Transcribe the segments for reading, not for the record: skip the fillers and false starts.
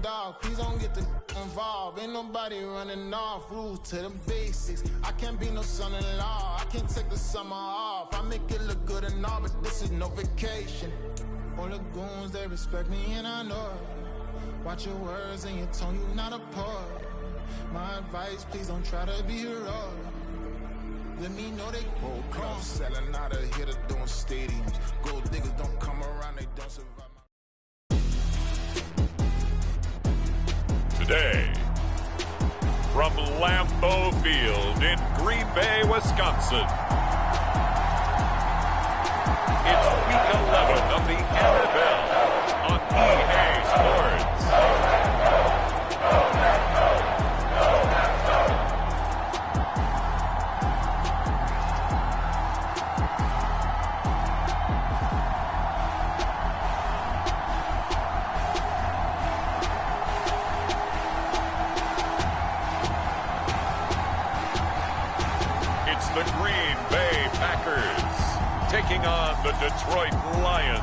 dog, please don't get the involved. Ain't nobody running off, rules to the basics. I can't be no son-in-law, I can't take the summer off. I make it look good and all, but this is no vacation. All the goons, they respect me and I know it. Watch your words and your tone, you not a poet. My advice, please don't try to be heroic. Let me know they whole crowd selling out of here to doing stadiums. Gold diggers don't come around, they don't survive. Today, from Lambeau Field in Green Bay, Wisconsin, it's Week 11 of the NFL on EA Sports. It's the Green Bay Packers taking on the Detroit Lions.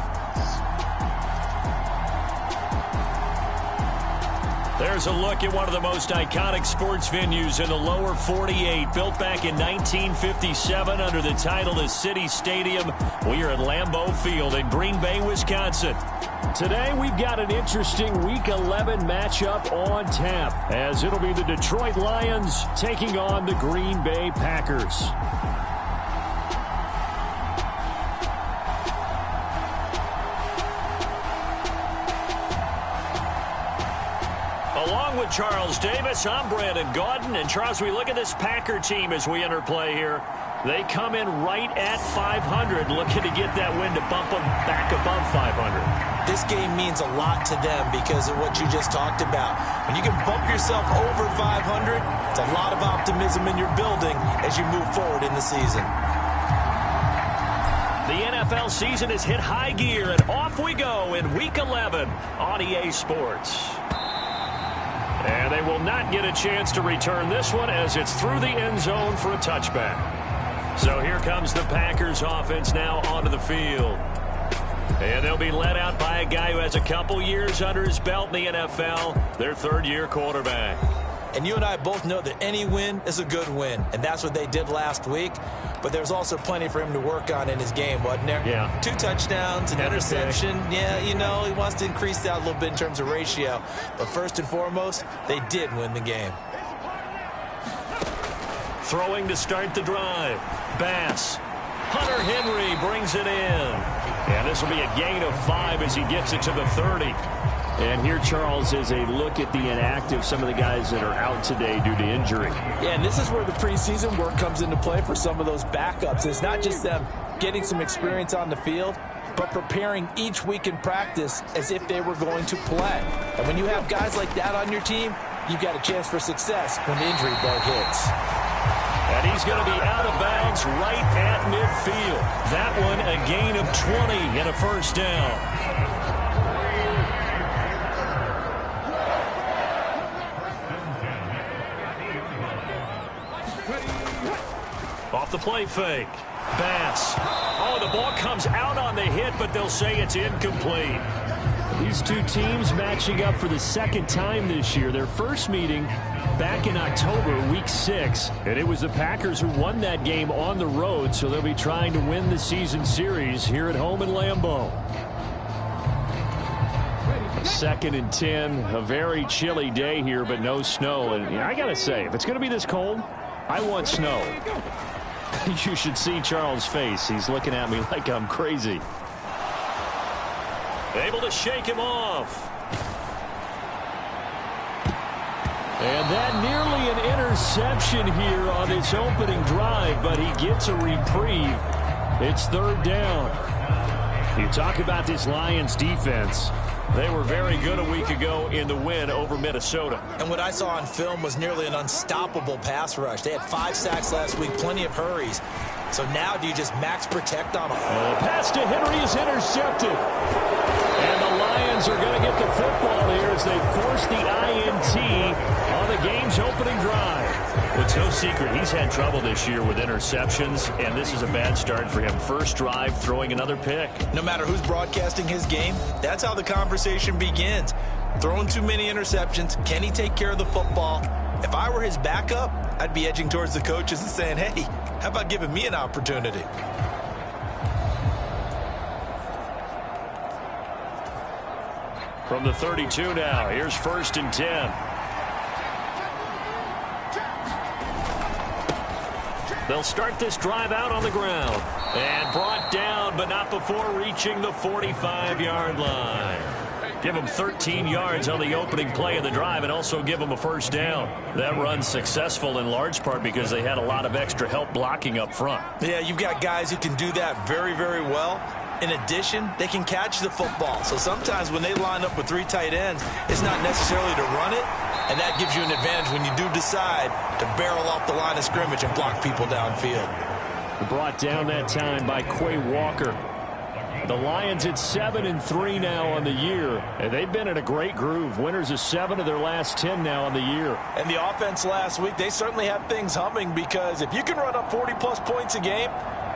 There's a look at one of the most iconic sports venues in the lower 48. Built back in 1957 under the title of City Stadium. We are at Lambeau Field in Green Bay, Wisconsin. Today we've got an interesting Week 11 matchup on tap, as it'll be the Detroit Lions taking on the Green Bay Packers. Along with Charles Davis, I'm Brandon Gaudin. And Charles, we look at this Packer team as we enter play here. They come in right at 500, looking to get that win to bump them back above 500. This game means a lot to them because of what you just talked about. When you can bump yourself over 500, it's a lot of optimism in your building as you move forward in the season. The NFL season has hit high gear, and off we go in Week 11 on EA Sports. And they will not get a chance to return this one as it's through the end zone for a touchback. So here comes the Packers offense now onto the field. And they'll be led out by a guy who has a couple years under his belt in the NFL, their third-year quarterback. And you and I both know that any win is a good win, and that's what they did last week. But there's also plenty for him to work on in his game, wasn't there? Yeah. 2 touchdowns, an interception. Yeah, you know, he wants to increase that a little bit in terms of ratio. But first and foremost, they did win the game. Throwing to start the drive. Bass. Hunter Henry brings it in. And this will be a gain of 5 as he gets it to the 30. And here, Charles, is a look at the inactive, some of the guys that are out today due to injury. Yeah, and this is where the preseason work comes into play for some of those backups. It's not just them getting some experience on the field, but preparing each week in practice as if they were going to play. And when you have guys like that on your team, you've got a chance for success when the injury bug hits. And he's going to be out of bounds right at midfield. That one a gain of 20 and a first down. Off the play fake. Bass. Oh, the ball comes out on the hit, but they'll say it's incomplete. These two teams matching up for the second time this year. Their first meeting back in October, Week 6. And it was the Packers who won that game on the road, so they'll be trying to win the season series here at home in Lambeau. 2nd and 10, a very chilly day here, but no snow. And I got to say, if it's going to be this cold, I want snow. You should see Charles' face. He's looking at me like I'm crazy. Able to shake him off. And that nearly an interception here on this opening drive, but he gets a reprieve. It's 3rd down. You talk about this Lions defense. They were very good a week ago in the win over Minnesota. And what I saw on film was nearly an unstoppable pass rush. They had 5 sacks last week, plenty of hurries. So now do you just max protect on them? The pass to Henry is intercepted. And the Lions are going to get the football here as they force the INT on the game's opening drive. Well, it's no secret he's had trouble this year with interceptions, and this is a bad start for him. First drive, throwing another pick. No matter who's broadcasting his game, that's how the conversation begins. Throwing too many interceptions. Can he take care of the football? If I were his backup, I'd be edging towards the coaches and saying, hey, how about giving me an opportunity? From the 32 now, here's 1st and 10. They'll start this drive out on the ground. And brought down, but not before reaching the 45-yard line. Give them 13 yards on the opening play of the drive and also give them a first down. That run's successful in large part because they had a lot of extra help blocking up front. Yeah, you've got guys who can do that very, very well. In addition, they can catch the football. So sometimes when they line up with 3 tight ends, it's not necessarily to run it, and that gives you an advantage when you do decide to barrel off the line of scrimmage and block people downfield. Brought down that time by Quay Walker. The Lions at 7-3 now on the year, and they've been in a great groove. Winners of 7 of their last 10 now on the year. And the offense last week, they certainly have things humming, because if you can run up 40-plus points a game,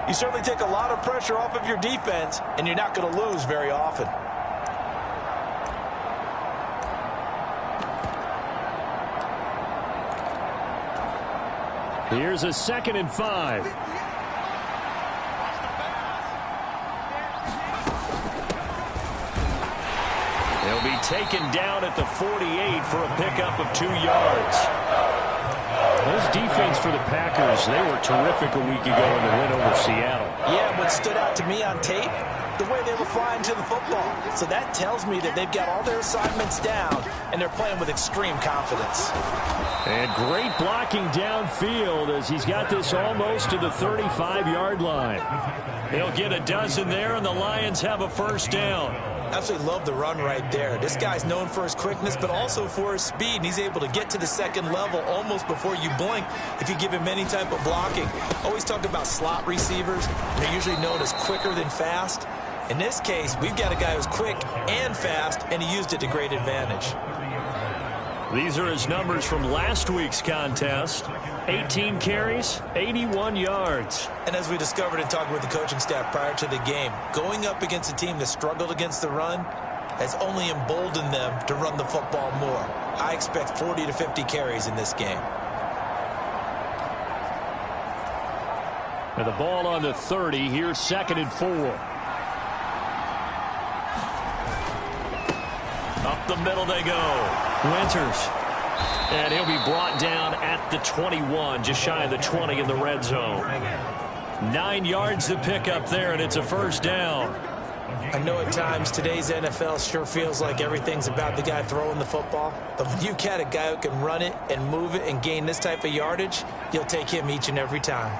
you certainly take a lot of pressure off of your defense, and you're not going to lose very often. Here's a 2nd and 5. He'll be taken down at the 48 for a pickup of 2 yards. This defense for the Packers, they were terrific a week ago in the win over Seattle. Yeah, what stood out to me on tape, the way they were flying to the football. So that tells me that they've got all their assignments down, and they're playing with extreme confidence. And great blocking downfield as he's got this almost to the 35-yard line. He'll get a dozen there, and the Lions have a first down. Absolutely love the run right there. This guy's known for his quickness, but also for his speed, and he's able to get to the second level almost before you blink if you give him any type of blocking. Always talk about slot receivers. They're usually known as quicker than fast. In this case, we've got a guy who's quick and fast, and he used it to great advantage. These are his numbers from last week's contest. 18 carries, 81 yards. And as we discovered in talking with the coaching staff prior to the game, going up against a team that struggled against the run has only emboldened them to run the football more. I expect 40 to 50 carries in this game. And the ball on the 30. Here's 2nd and 4. Up the middle they go. Winters. And he'll be brought down at the 21, just shy of the 20 in the red zone. 9 yards to pick up there, and it's a first down. I know at times today's NFL sure feels like everything's about the guy throwing the football. But when you got a guy who can run it and move it and gain this type of yardage, you'll take him each and every time.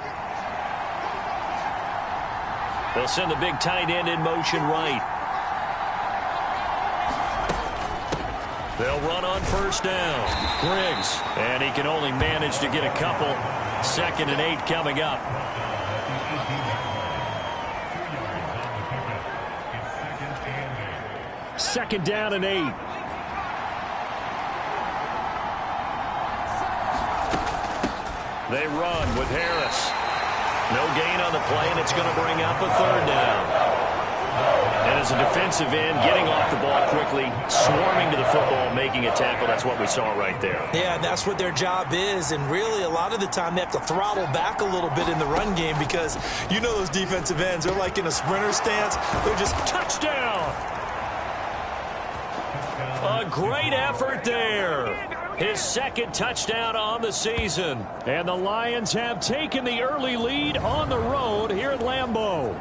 They'll send the big tight end in motion right. They'll run on first down. Griggs. And he can only manage to get a couple. 2nd and 8 coming up. Second down and 8. They run with Harris. No gain on the play, and it's going to bring up a 3rd down. And as a defensive end, getting off the ball quickly, swarming to the football, making a tackle. That's what we saw right there. Yeah, and that's what their job is. And really, a lot of the time, they have to throttle back a little bit in the run game because you know those defensive ends, they're like in a sprinter stance. They're just touchdown. A great effort there. His 2nd touchdown on the season. And the Lions have taken the early lead on the road here at Lambeau.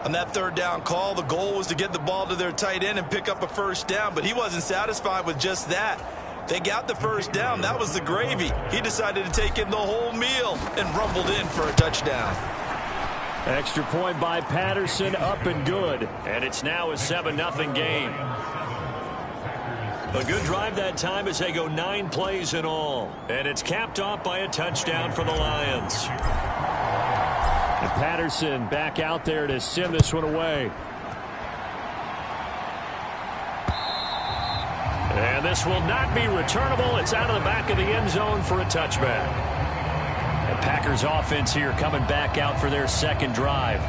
On that 3rd down call, the goal was to get the ball to their tight end and pick up a first down, but he wasn't satisfied with just that. They got the first down. That was the gravy. He decided to take in the whole meal and rumbled in for a touchdown. Extra point by Patterson, up and good. And it's now a 7-0 game. A good drive that time as they go 9 plays in all. And it's capped off by a touchdown for the Lions. And Patterson back out there to send this one away. And this will not be returnable. It's out of the back of the end zone for a touchback. And Packers offense here coming back out for their 2nd drive.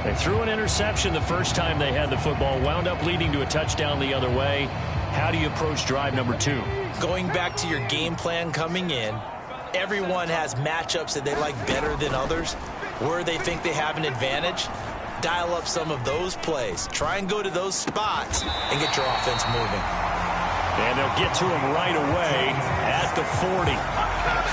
They threw an interception the first time they had the football, wound up leading to a touchdown the other way. how do you approach drive number 2? Going back to your game plan coming in, everyone has matchups that they like better than others, where they think they have an advantage. Dial up some of those plays. Try and go to those spots and get your offense moving. And they'll get to him right away at the 40.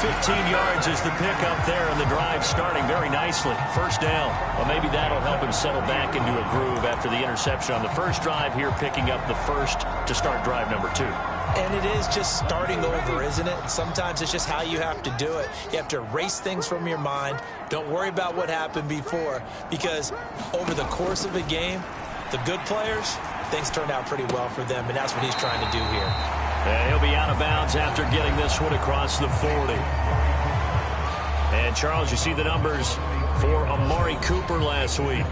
15 yards is the pickup there, and the drive starting very nicely. First down. Well, maybe that'll help him settle back into a groove after the interception on the first drive here, picking up the first to start drive number 2. And it is just starting over, isn't it? Sometimes it's just how you have to do it. You have to erase things from your mind. Don't worry about what happened before, because over the course of a game, the good players, things turn out pretty well for them, and that's what he's trying to do here. And he'll be out of bounds after getting this one across the 40. And, Charles, you see the numbers for Amari Cooper last week.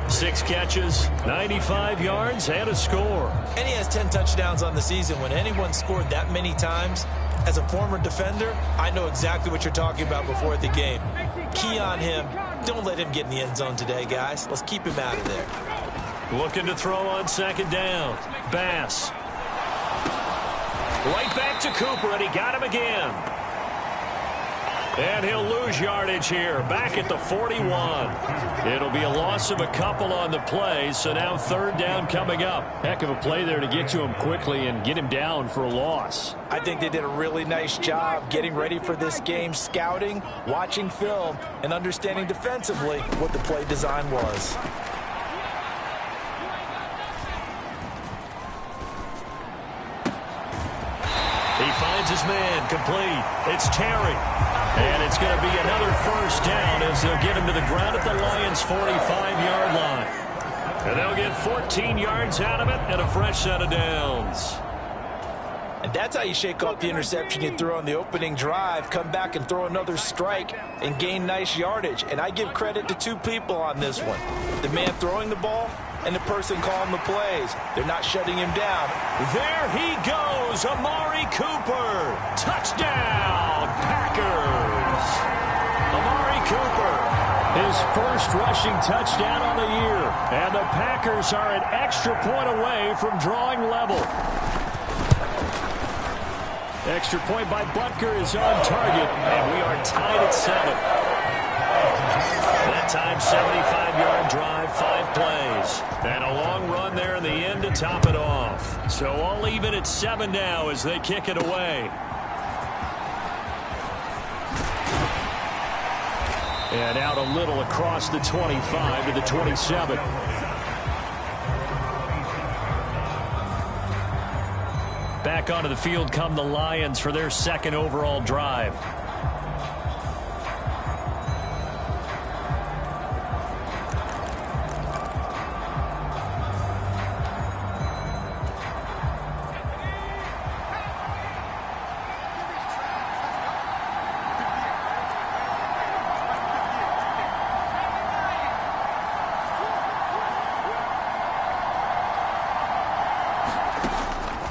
6 catches, 95 yards, and a score. And he has 10 touchdowns on the season. When anyone scored that many times, as a former defender, I know exactly what you're talking about before the game. Key on him. Don't let him get in the end zone today, guys. Let's keep him out of there. Looking to throw on second down. Bass. Right back to Cooper, and he got him again. And he'll lose yardage here, back at the 41. It'll be a loss of a couple on the play, so now third down coming up. Heck of a play there to get to him quickly and get him down for a loss. I think they did a really nice job getting ready for this game, scouting, watching film, and understanding defensively what the play design was. He finds his man, complete. It's Terry. And it's going to be another first down as they'll get him to the ground at the Lions' 45-yard line. And they'll get 14 yards out of it and a fresh set of downs. And that's how you shake off the interception you threw on the opening drive, come back and throw another strike and gain nice yardage. And I give credit to 2 people on this one. The man throwing the ball and the person calling the plays. They're not shutting him down. There he goes, Amari Cooper. Touchdown, Packers. Amari Cooper. His first rushing touchdown on the year. And the Packers are an extra point away from drawing level. Extra point by Butker is on target, and we are tied at 7. That time, 75-yard drive, 5 plays. And a long run there in the end to top it off. So all even at 7 now as they kick it away. And out a little across the 25 to the 27. Back onto the field come the Lions for their second overall drive.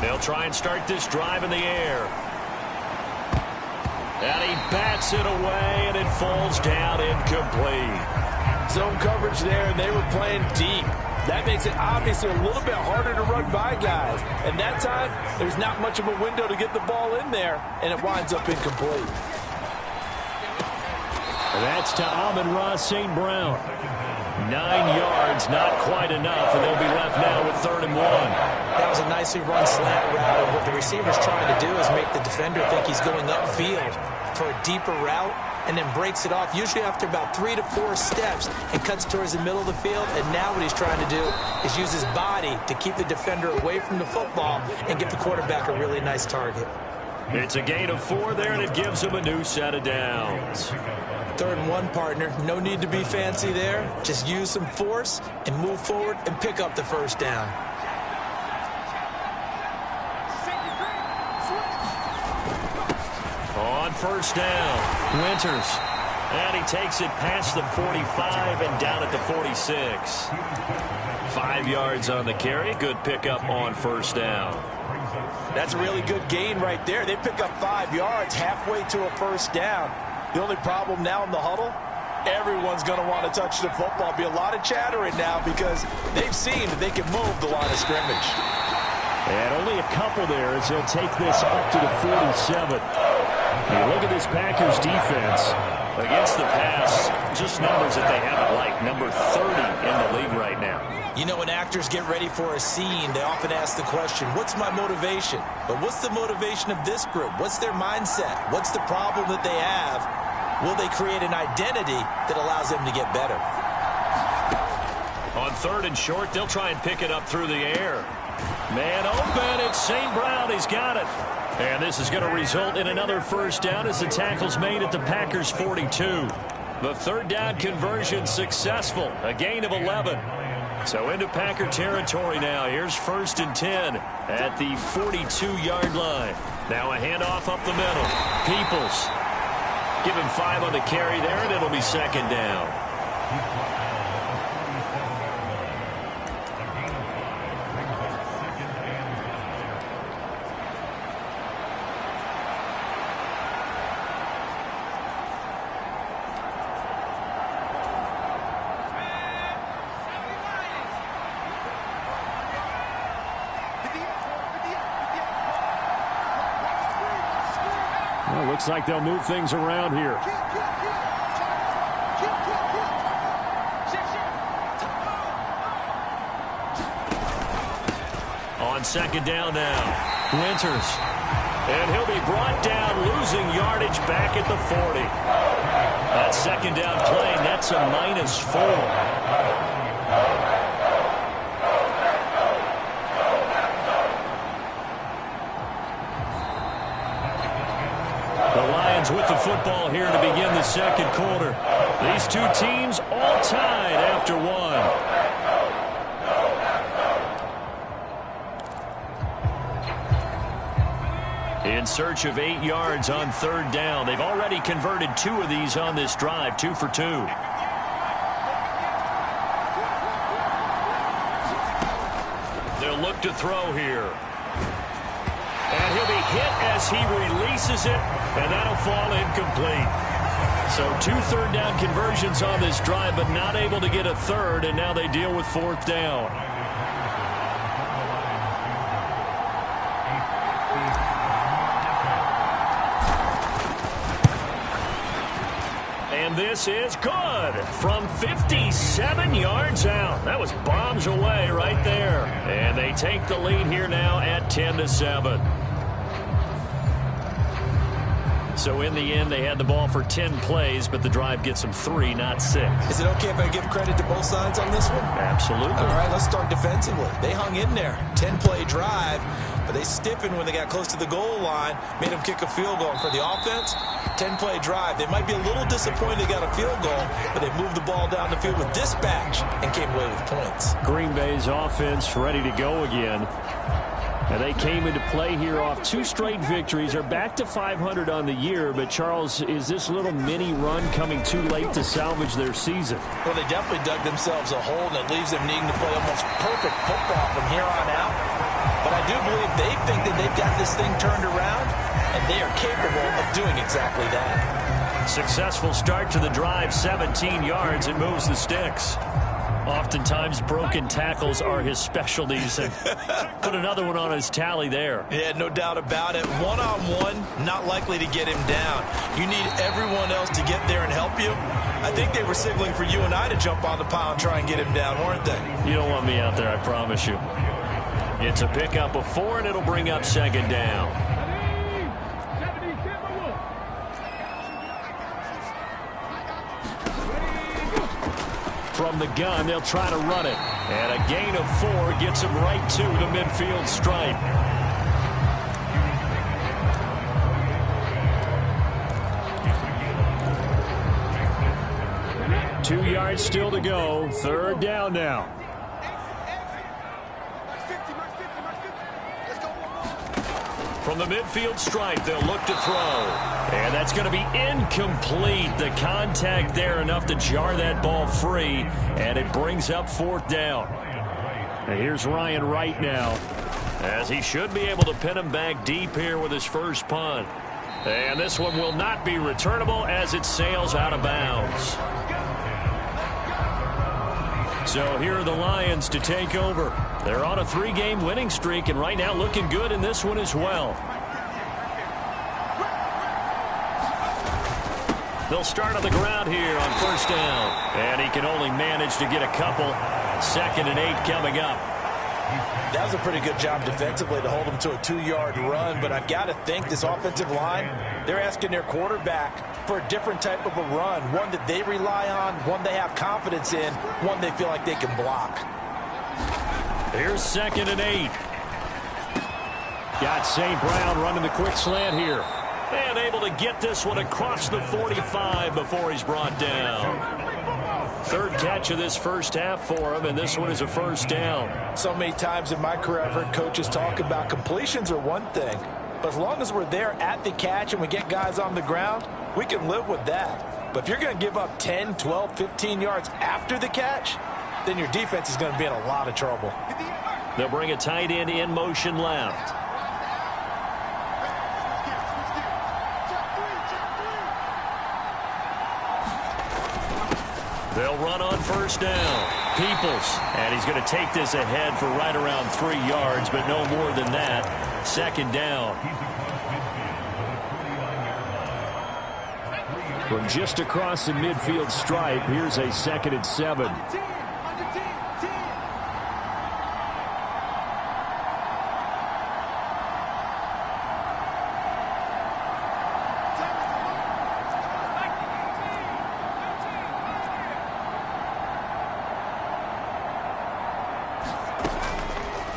They'll try and start this drive in the air. And he bats it away, and it falls down incomplete. Zone coverage there, and they were playing deep. That makes it obviously a little bit harder to run by guys. And that time, there's not much of a window to get the ball in there, and it winds up incomplete. That's to Amon-Ra St. Brown. 9 yards, not quite enough, and they'll be left now with 3rd and 1. That was a nicely run slant route, and what the receiver's trying to do is make the defender think he's going upfield for a deeper route, and then breaks it off, usually after about 3 to 4 steps, and cuts towards the middle of the field. And now what he's trying to do is use his body to keep the defender away from the football and get the quarterback a really nice target. It's a gain of 4 there, and it gives him a new set of downs. 3rd and 1, partner. No need to be fancy there. Just use some force and move forward and pick up the first down. On first down, Winters. And he takes it past the 45 and down at the 46. 5 yards on the carry. Good pickup on first down. That's a really good gain right there. They pick up 5 yards halfway to a first down. The only problem now in the huddle, everyone's going to want to touch the football. Be a lot of chattering now because they've seen that they can move the line of scrimmage. And only a couple there as they'll take this up to the 47. You look at this Packers defense. Against the pass, just numbers that they haven't liked. Number 30 in the league right now. You know, when actors get ready for a scene, they often ask the question, what's my motivation? But what's the motivation of this group? What's their mindset? What's the problem that they have? Will they create an identity that allows them to get better? On 3rd and short, they'll try and pick it up through the air. Man open, it's St. Brown. He's got it. And this is going to result in another first down as the tackle's made at the Packers' 42. The 3rd down conversion successful, a gain of 11. So into Packer territory now. Here's 1st and 10 at the 42-yard line. Now a handoff up the middle. Peoples. Give him 5 on the carry there, and it'll be 2nd down. Well, looks like they'll move things around here. On 2nd down now, Winters. And he'll be brought down, losing yardage back at the 40. That 2nd down play, that's a -4. With the football here to begin the 2nd quarter. These two teams all tied after 1. In search of 8 yards on 3rd down. They've already converted 2 of these on this drive, 2 for 2. They'll look to throw here. And he'll be hit as he releases it, and that'll fall incomplete. So 2 3rd down conversions on this drive, but not able to get a 3rd, and now they deal with 4th down. And this is good from 57 yards out. That was bombs away right there. And they take the lead here now at 10-7. So in the end, they had the ball for 10 plays, but the drive gets them 3, not 6. Is it okay if I give credit to both sides on this one? Absolutely. All right, let's start defensively. They hung in there. 10-play drive, but they stiffened when they got close to the goal line, made them kick a field goal. And for the offense, 10-play drive. They might be a little disappointed they got a field goal, but they moved the ball down the field with dispatch and came away with points. Green Bay's offense ready to go again. And they came into play here off 2 straight victories. They're back to 500 on the year. But, Charles, is this little mini run coming too late to salvage their season? Well, they definitely dug themselves a hole, and it leaves them needing to play almost perfect football from here on out. But I do believe they think that they've got this thing turned around, and they are capable of doing exactly that. Successful start to the drive, 17 yards, and moves the sticks. Oftentimes, broken tackles are his specialties. And put another one on his tally there. Yeah, no doubt about it. One-on-one, not likely to get him down. You need everyone else to get there and help you. I think they were signaling for you and I to jump on the pile and try and get him down, weren't they? You don't want me out there, I promise you. It's a pickup of 4, and it'll bring up 2nd down. From the gun, they'll try to run it. And a gain of 4 gets him right to the midfield stripe. Two yards still to go. 3rd down now. From the midfield stripe, they'll look to throw. And that's going to be incomplete. The contact there enough to jar that ball free. And it brings up 4th down. And here's Ryan Wright now, as he should be able to pin him back deep here with his first punt. And this one will not be returnable as it sails out of bounds. So here are the Lions to take over. They're on a 3-game winning streak, and right now looking good in this one as well. They'll start on the ground here on first down. And he can only manage to get a couple. 2nd and 8 coming up. That was a pretty good job defensively to hold him to a 2-yard run, but I've got to think this offensive line, they're asking their quarterback for a different type of a run, one that they rely on, one they have confidence in, one they feel like they can block. Here's 2nd and 8. Got St. Brown running the quick slant here. And able to get this one across the 45 before he's brought down. 3rd catch of this first half for him, and this one is a first down. So many times in my career I've heard coaches talk about completions are one thing, but as long as we're there at the catch and we get guys on the ground, we can live with that. But if you're going to give up 10, 12, 15 yards after the catch, then your defense is going to be in a lot of trouble. They'll bring a tight end in motion left. They'll run on first down. Peoples. And he's going to take this ahead for right around 3 yards, but no more than that. 2nd down. From just across the midfield stripe, here's a 2nd and 7.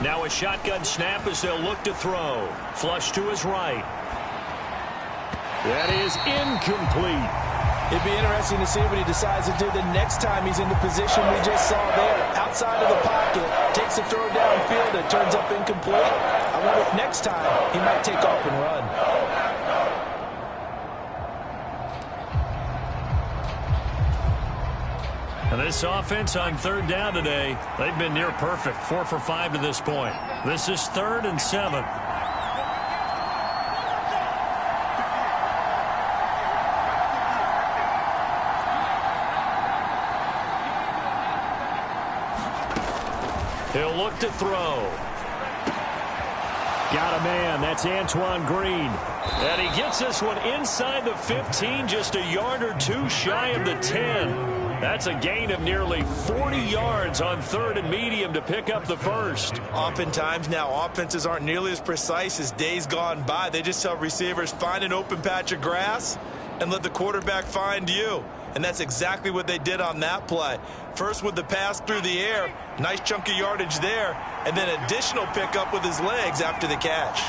Now a shotgun snap as they'll look to throw. Flush to his right. That is incomplete. It'd be interesting to see what he decides to do the next time he's in the position we just saw there. Outside of the pocket, takes a throw downfield, it turns up incomplete. I wonder if next time he might take off and run. And this offense on 3rd down today, they've been near perfect. 4 for 5 to this point. This is 3rd and 7. He'll look to throw. Got a man. That's Antoine Green. And he gets this one inside the 15, just a yard or 2 shy of the 10. That's a gain of nearly 40 yards on 3rd and medium to pick up the first. Oftentimes now, offenses aren't nearly as precise as days gone by. They just tell receivers, find an open patch of grass and let the quarterback find you. And that's exactly what they did on that play. First with the pass through the air, nice chunk of yardage there, and then additional pickup with his legs after the catch.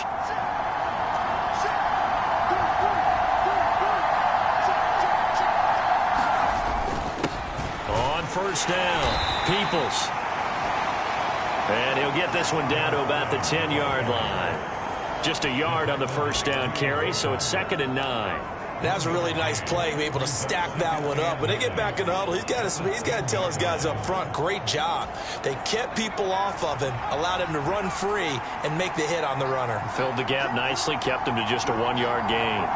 First down, Peoples. And he'll get this one down to about the 10-yard line. Just a yard on the first down carry, so it's 2nd and 9. That was a really nice play, able to stack that one up. When they get back in the huddle, he's got to tell his guys up front, great job. They kept people off of him, allowed him to run free, and make the hit on the runner. Filled the gap nicely, kept him to just a 1-yard gain.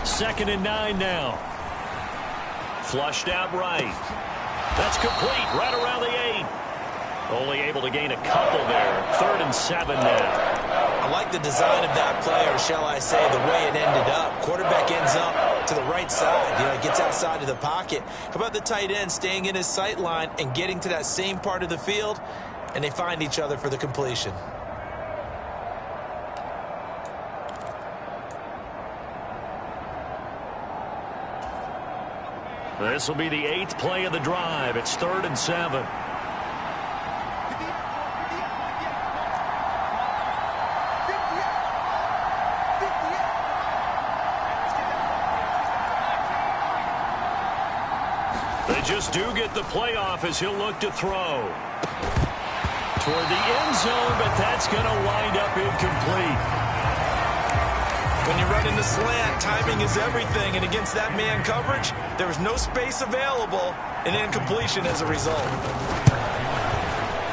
Second and 9 now. Flushed out right. That's complete right around the 8. Only able to gain a couple there. 3rd and 7 now. I like the design of that play, or shall I say the way it ended up. Quarterback ends up to the right side. He gets outside of the pocket. How about the tight end staying in his sight line and getting to that same part of the field, and they find each other for the completion. This will be the 8th play of the drive. It's 3rd and 7. They just do get the playoff as he'll look to throw. Toward the end zone, but that's going to wind up incomplete. When you run in the slant, timing is everything, and against that man coverage, there was no space available, and incompletion as a result.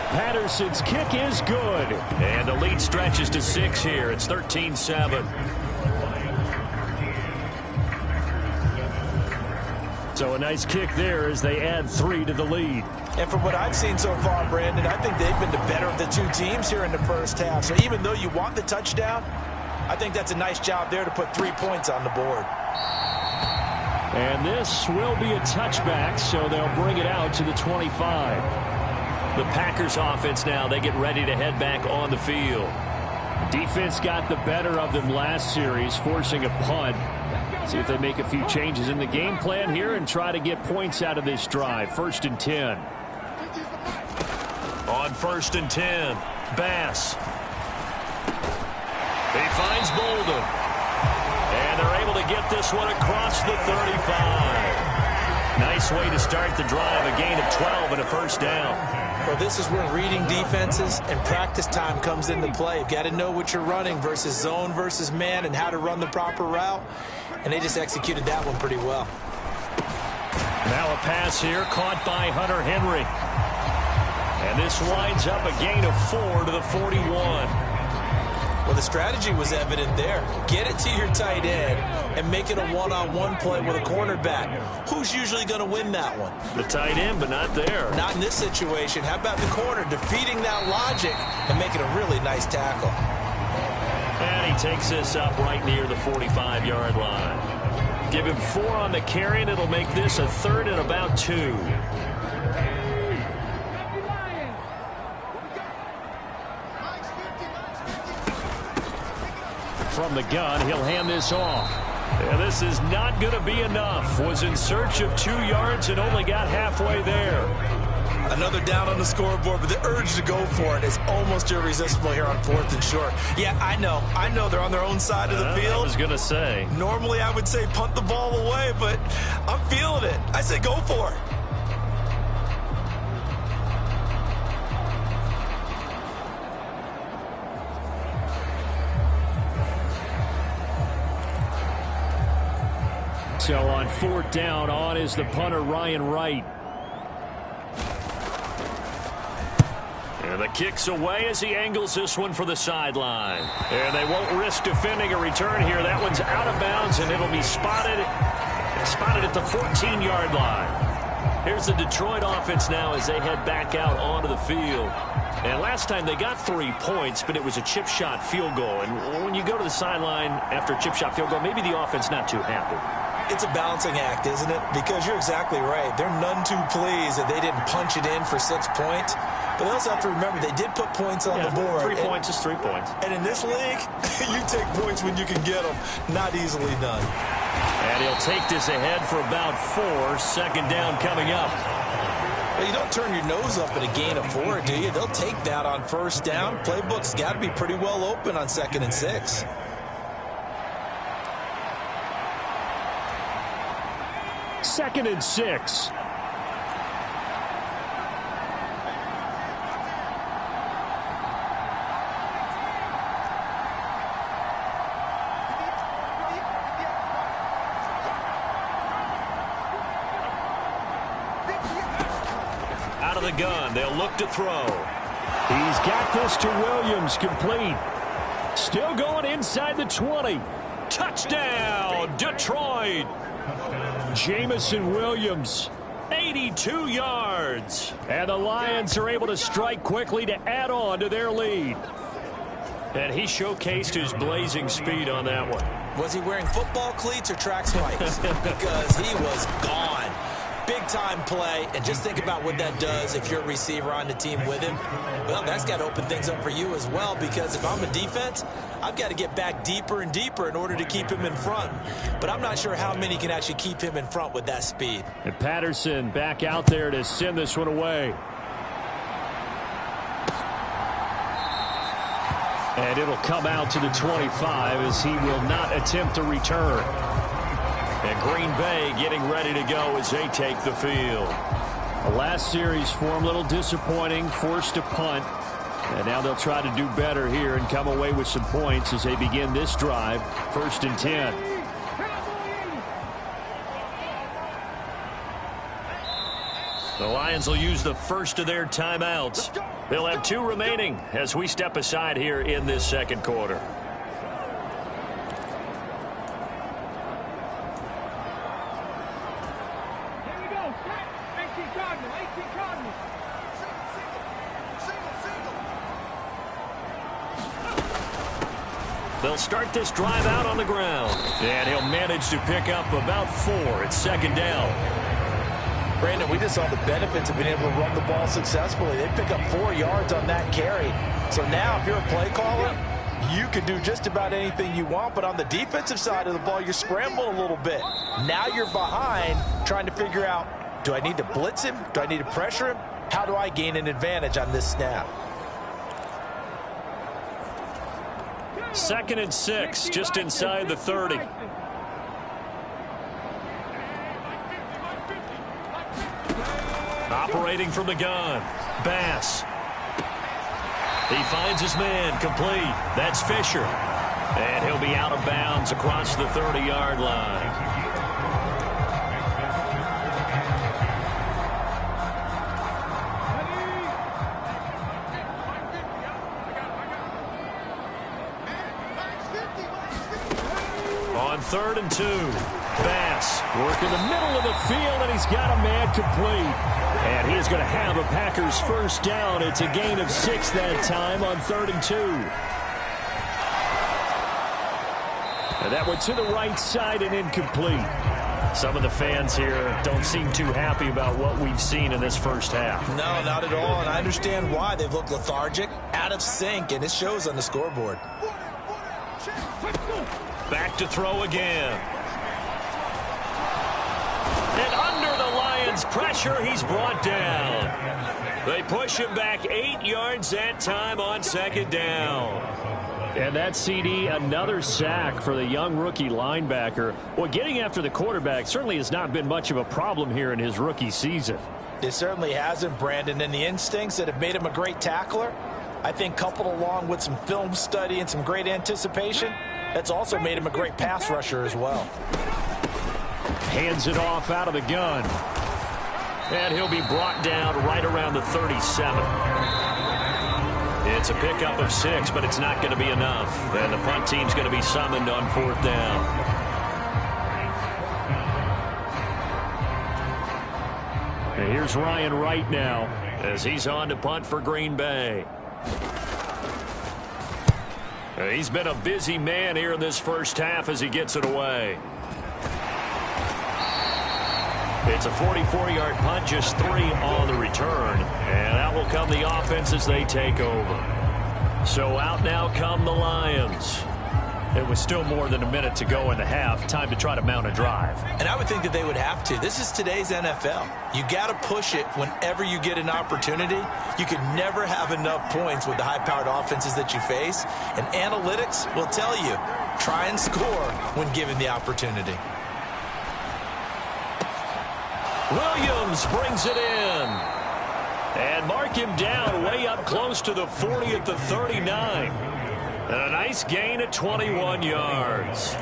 Patterson's kick is good. And the lead stretches to 6 here. It's 13-7. So a nice kick there as they add 3 to the lead. And from what I've seen so far, Brandon, I think they've been the better of the two teams here in the first half. So even though you want the touchdown, I think that's a nice job there to put 3 points on the board. And this will be a touchback, so they'll bring it out to the 25. The Packers offense now, they get ready to head back on the field. Defense got the better of them last series, forcing a punt. See if they make a few changes in the game plan here and try to get points out of this drive. 1st and 10. On 1st and 10, Bass. He finds Bolden. And they're able to get this one across the 35. Nice way to start the drive, a gain of 12 and a 1st down. Well, this is where reading defenses and practice time comes into play. You've got to know what you're running versus zone versus man and how to run the proper route. And they just executed that one pretty well. Now a pass here caught by Hunter Henry. And this winds up a gain of 4 to the 41. Well, the strategy was evident there. Get it to your tight end and make it a one-on-one play with a cornerback. Who's usually going to win that one? The tight end, but not there. Not in this situation. How about the corner defeating that logic and making a really nice tackle? And he takes this up right near the 45-yard line. Give him 4 on the carry, and it'll make this a 3rd and about 2. From the gun, he'll hand this off. And this is not going to be enough. Was in search of 2 yards and only got halfway there. Another down on the scoreboard, but the urge to go for it is almost irresistible here on 4th and short. Yeah, I know they're on their own side of the field. I was going to say. Normally I would say punt the ball away, but I'm feeling it. I say go for it. So on 4th down, on is the punter, Ryan Wright. And the kick's away as he angles this one for the sideline. And they won't risk defending a return here. That one's out of bounds, and it'll be spotted at the 14-yard line. Here's the Detroit offense now as they head back out onto the field. And last time they got 3 points, but it was a chip shot field goal. And when you go to the sideline after a chip shot field goal, maybe the offense not too happy. It's a balancing act, isn't it? Because you're exactly right. They're none too pleased that they didn't punch it in for 6 points. But they also have to remember they did put points on the board. 3 points is 3 points. And in this league, you take points when you can get them. Not easily done. And he'll take this ahead for about 4. 2nd down coming up. Well, you don't turn your nose up at a gain of 4, do you? They'll take that on 1st down. Playbook's got to be pretty well open on 2nd and 6. Second and 6. Out of the gun, they'll look to throw. He's got this to Williams, complete. Still going inside the 20. Touchdown, Detroit. Jamison Williams, 82 yards. And the Lions are able to strike quickly to add on to their lead. And he showcased his blazing speed on that one. Was he wearing football cleats or track spikes? Because he was gone. Big-time play, and just think about what that does if you're a receiver on the team with him. Well, that's got to open things up for you as well, because if I'm a defense, I've got to get back deeper and deeper in order to keep him in front. But I'm not sure how many can actually keep him in front with that speed. And Patterson back out there to send this one away. And it'll come out to the 25 as he will not attempt to return. And Green Bay getting ready to go as they take the field. The last series for him, a little disappointing, forced to punt. And now they'll try to do better here and come away with some points as they begin this drive. 1st and 10. The Lions will use the first of their timeouts. They'll have 2 remaining as we step aside here in this second quarter. They'll start this drive out on the ground. And he'll manage to pick up about 4. It's 2nd down. Brandon, we just saw the benefits of being able to run the ball successfully. They pick up 4 yards on that carry. So now if you're a play caller, you can do just about anything you want. But on the defensive side of the ball, you're scrambling a little bit. Now you're behind trying to figure out, do I need to blitz him? Do I need to pressure him? How do I gain an advantage on this snap? 2nd and 6, just inside the 30. Operating from the gun, Bass. He finds his man, complete. That's Fisher. And he'll be out of bounds across the 30-yard line. On 3rd and 2, Bass working the middle of the field, and he's got a man complete. And he's going to have a Packers first down. It's a gain of 6 that time on 3rd and 2. And that one to the right side and incomplete. Some of the fans here don't seem too happy about what we've seen in this first half. No, not at all, and I understand why. They've looked lethargic, out of sync, and it shows on the scoreboard. Back to throw again. And under the Lions' pressure, he's brought down. They push him back 8 yards that time on 2nd down. And that CD, another sack for the young rookie linebacker. Well, getting after the quarterback certainly has not been much of a problem here in his rookie season. It certainly hasn't, Brandon, and the instincts that have made him a great tackler, I think coupled along with some film study and some great anticipation, that's also made him a great pass rusher as well. Hands it off out of the gun. And he'll be brought down right around the 37. It's a pickup of 6, but it's not going to be enough. And the punt team's going to be summoned on 4th down. And here's Ryan Wright now as he's on to punt for Green Bay. He's been a busy man here in this first half as he gets it away. It's a 44-yard punt, just 3 on the return. And out will come the offense as they take over. So out now come the Lions. It was still more than a minute to go in the half. Time to try to mount a drive. And I would think that they would have to. This is today's NFL. You got to push it whenever you get an opportunity. You can never have enough points with the high-powered offenses that you face. And analytics will tell you, try and score when given the opportunity. Williams brings it in. And mark him down way up close to the 40 at the 39. And a nice gain at 21 yards.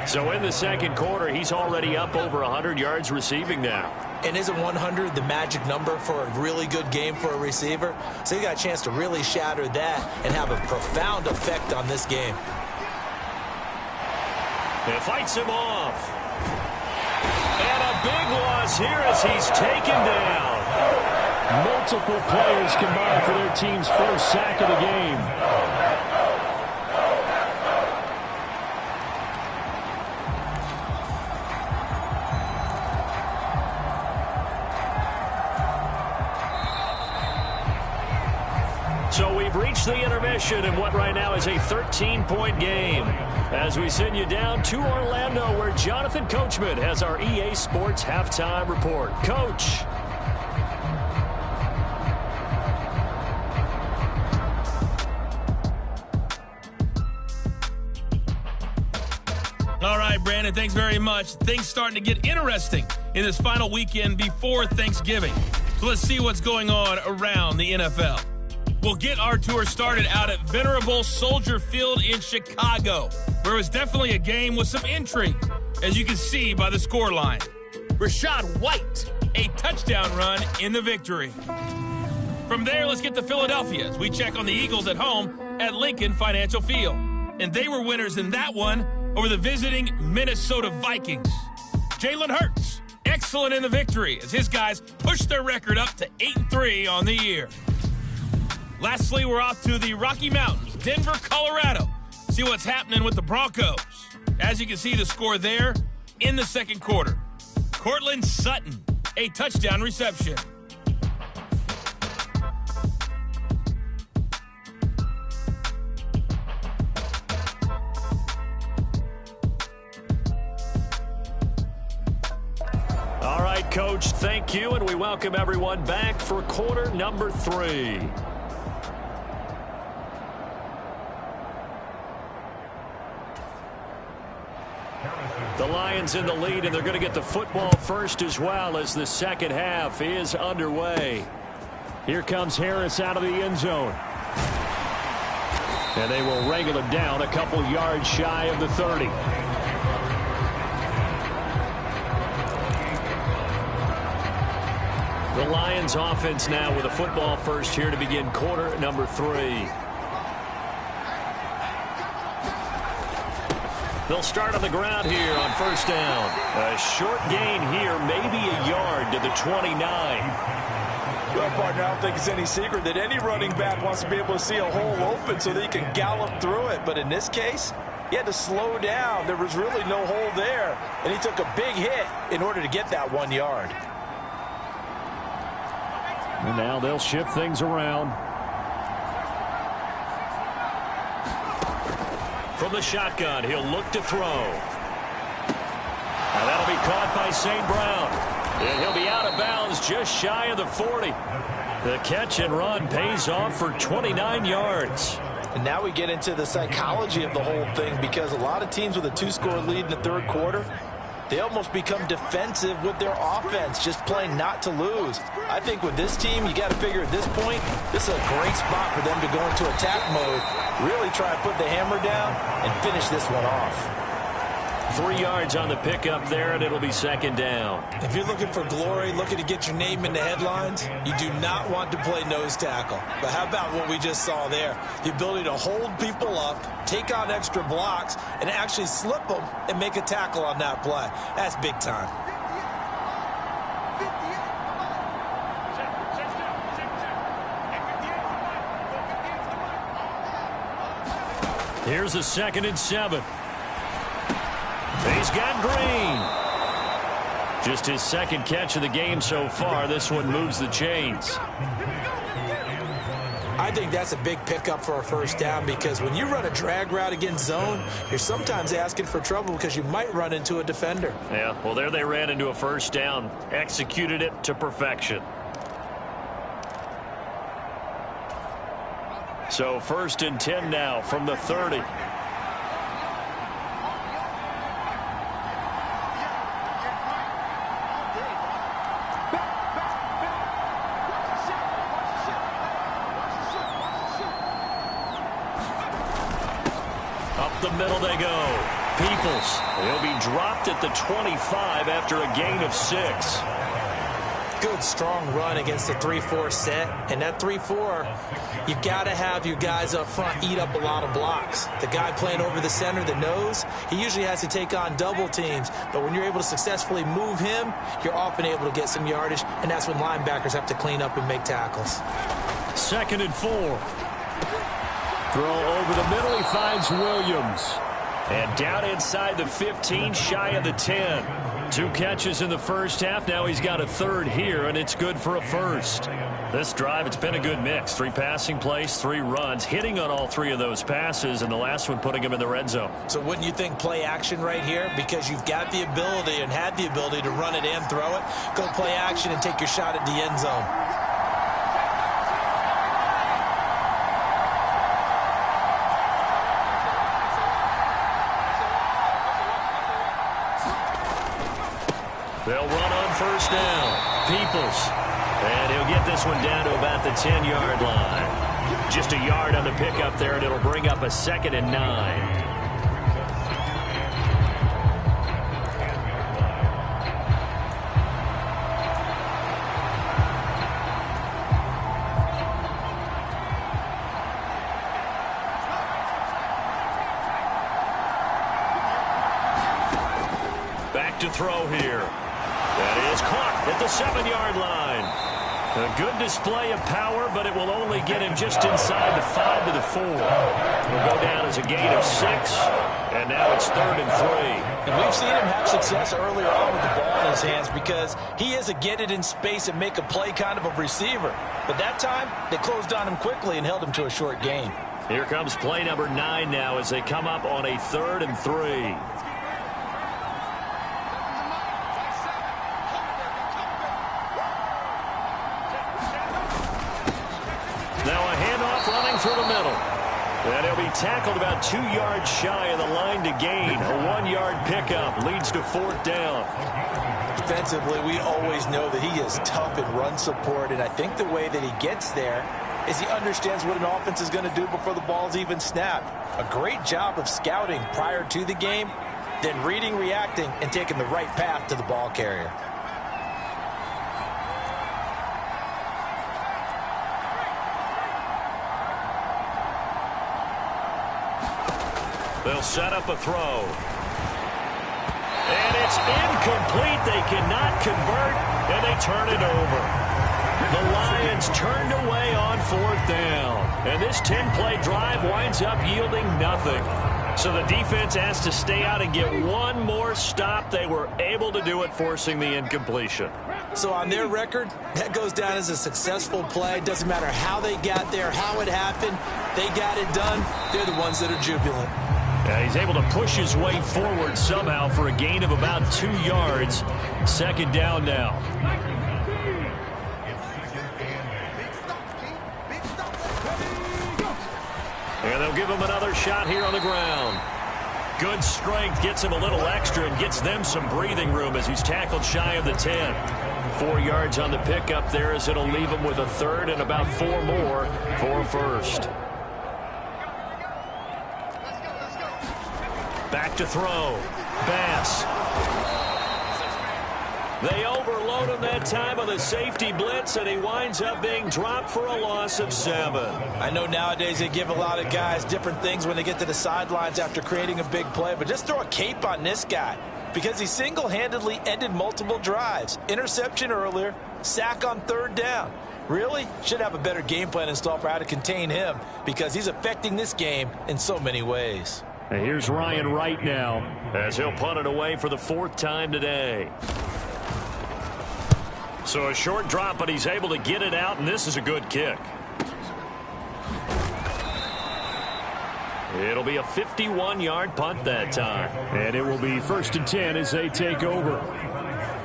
So in the second quarter, he's already up over 100 yards receiving now. And isn't 100 the magic number for a really good game for a receiver? So he got a chance to really shatter that and have a profound effect on this game. It fights him off. And a big loss here as he's taken down. multiple players combined for their team's first sack of the game. So we've reached the intermission in what right now is a 13-point game. As we send you down to Orlando, where Jonathan Coachman has our EA Sports halftime report. Coach. All right, Brandon, thanks very much. Things starting to get interesting in this final weekend before Thanksgiving. So let's see what's going on around the NFL. We'll get our tour started out at venerable Soldier Field in Chicago, where it was definitely a game with some intrigue, as you can see by the scoreline. Rashad White, a touchdown run in the victory. From there, let's get to Philadelphia as we check on the Eagles at home at Lincoln Financial Field. And they were winners in that one over the visiting Minnesota Vikings. Jalen Hurts, excellent in the victory as his guys pushed their record up to 8-3 on the year. Lastly, we're off to the Rocky Mountains, Denver, Colorado. See what's happening with the Broncos. As you can see the score there in the second quarter. Cortland Sutton, a touchdown reception. All right, Coach, thank you, and we welcome everyone back for quarter number 3. The Lions in the lead, and they're going to get the football first as well as the second half is underway. Here comes Harris out of the end zone. And they will wrangle him down a couple yards shy of the 30. The Lions offense now with a football first here to begin quarter number 3. They'll start on the ground here on first down. A short gain here, maybe a yard to the 29. Well, partner, I don't think it's any secret that any running back wants to be able to see a hole open so that he can gallop through it. But in this case, he had to slow down. There was really no hole there, and he took a big hit in order to get that 1 yard. And now they'll shift things around. From the shotgun, he'll look to throw. And that'll be caught by St. Brown. And he'll be out of bounds just shy of the 40. The catch and run pays off for 29 yards. And now we get into the psychology of the whole thing, because a lot of teams with a 2-score lead in the third quarter, they almost become defensive with their offense, just playing not to lose. I think with this team, you got to figure at this point, this is a great spot for them to go into attack mode, really try to put the hammer down and finish this one off. 3 yards on the pickup there, and it'll be second down. If you're looking for glory, looking to get your name in the headlines, you do not want to play nose tackle. But how about what we just saw there? The ability to hold people up, take on extra blocks, and actually slip them and make a tackle on that play. That's big time. Here's a 2nd and 7. He's got Green. Just his second catch of the game so far. This one moves the chains. I think that's a big pickup for a first down, because when you run a drag route against zone, you're sometimes asking for trouble because you might run into a defender. Yeah, well, there they ran into a first down. Executed it to perfection. So 1st and 10 now from the 30. The middle they go. Peoples. He'll be dropped at the 25 after a gain of 6. Good, strong run against the 3-4 set. And that 3-4, you've got to have your guys up front eat up a lot of blocks. The guy playing over the center, the nose, he usually has to take on double teams. But when you're able to successfully move him, you're often able to get some yardage. And that's when linebackers have to clean up and make tackles. 2nd and 4. Throw over the middle, he finds Williams. And down inside the 15, shy of the 10. 2 catches in the first half. Now he's got a 3rd here, and it's good for a 1st. This drive, it's been a good mix. 3 passing plays, 3 runs, hitting on all 3 of those passes, and the last one putting him in the red zone. So wouldn't you think play action right here? Because you've got the ability and had the ability to run it and throw it. Go play action and take your shot at the end zone. They'll run on first down. Peoples. And he'll get this one down to about the 10-yard line. Just a yard on the pickup there, and it'll bring up a 2nd and 9. To throw here. That is caught at the 7-yard line. A good display of power, but it will only get him just inside the 5 to the 4. Will go down as a gain of 6, and now it's 3rd and 3. And we've seen him have success earlier on with the ball in his hands because he is a get it in space and make a play kind of a receiver. But that time, they closed on him quickly and held him to a short gain. Here comes play number 9 now as they come up on a 3rd and 3. Through the middle. And he'll be tackled about 2 yards shy of the line to gain. A 1-yard pickup leads to 4th down. Defensively, we always know that he is tough in run support, and I think the way that he gets there is he understands what an offense is going to do before the ball's even snapped. A great job of scouting prior to the game, then reading, reacting, and taking the right path to the ball carrier. They'll set up a throw. And it's incomplete. They cannot convert, and they turn it over. The Lions turned away on 4th down. And this 10-play drive winds up yielding nothing. So the defense has to stay out and get one more stop. They were able to do it, forcing the incompletion. So on their record, that goes down as a successful play. Doesn't matter how they got there, how it happened. They got it done. They're the ones that are jubilant. Yeah, he's able to push his way forward somehow for a gain of about 2 yards. 2nd down now. And they'll give him another shot here on the ground. Good strength gets him a little extra and gets them some breathing room as he's tackled shy of the 10. 4 yards on the pickup there as it'll leave him with a 3rd and about 4 more for a 1st. Back to throw. Bass. They overload him that time on the safety blitz, and he winds up being dropped for a loss of 7. I know nowadays they give a lot of guys different things when they get to the sidelines after creating a big play, but just throw a cape on this guy because he single-handedly ended multiple drives. Interception earlier, sack on 3rd down. Really should have a better game plan installed for how to contain him because he's affecting this game in so many ways. And here's Ryan Wright now as he'll punt it away for the 4th time today. So a short drop, but he's able to get it out, and this is a good kick. It'll be a 51-yard punt that time. And it will be 1st and 10 as they take over.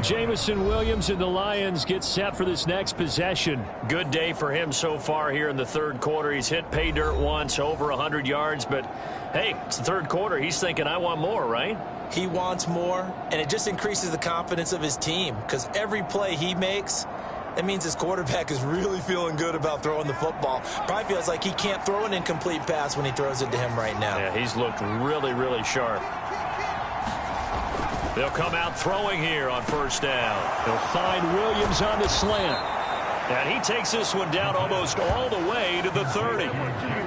Jamison Williams and the Lions get set for this next possession. Good day for him so far here in the 3rd quarter. He's hit pay dirt once, over 100 yards, but hey, it's the 3rd quarter. He's thinking, I want more, right? He wants more, and it just increases the confidence of his team because every play he makes, that means his quarterback is really feeling good about throwing the football. Probably feels like he can't throw an incomplete pass when he throws it to him right now. Yeah, he's looked really, really sharp. They'll come out throwing here on 1st down. They'll find Williams on the slant. And he takes this one down almost all the way to the 30.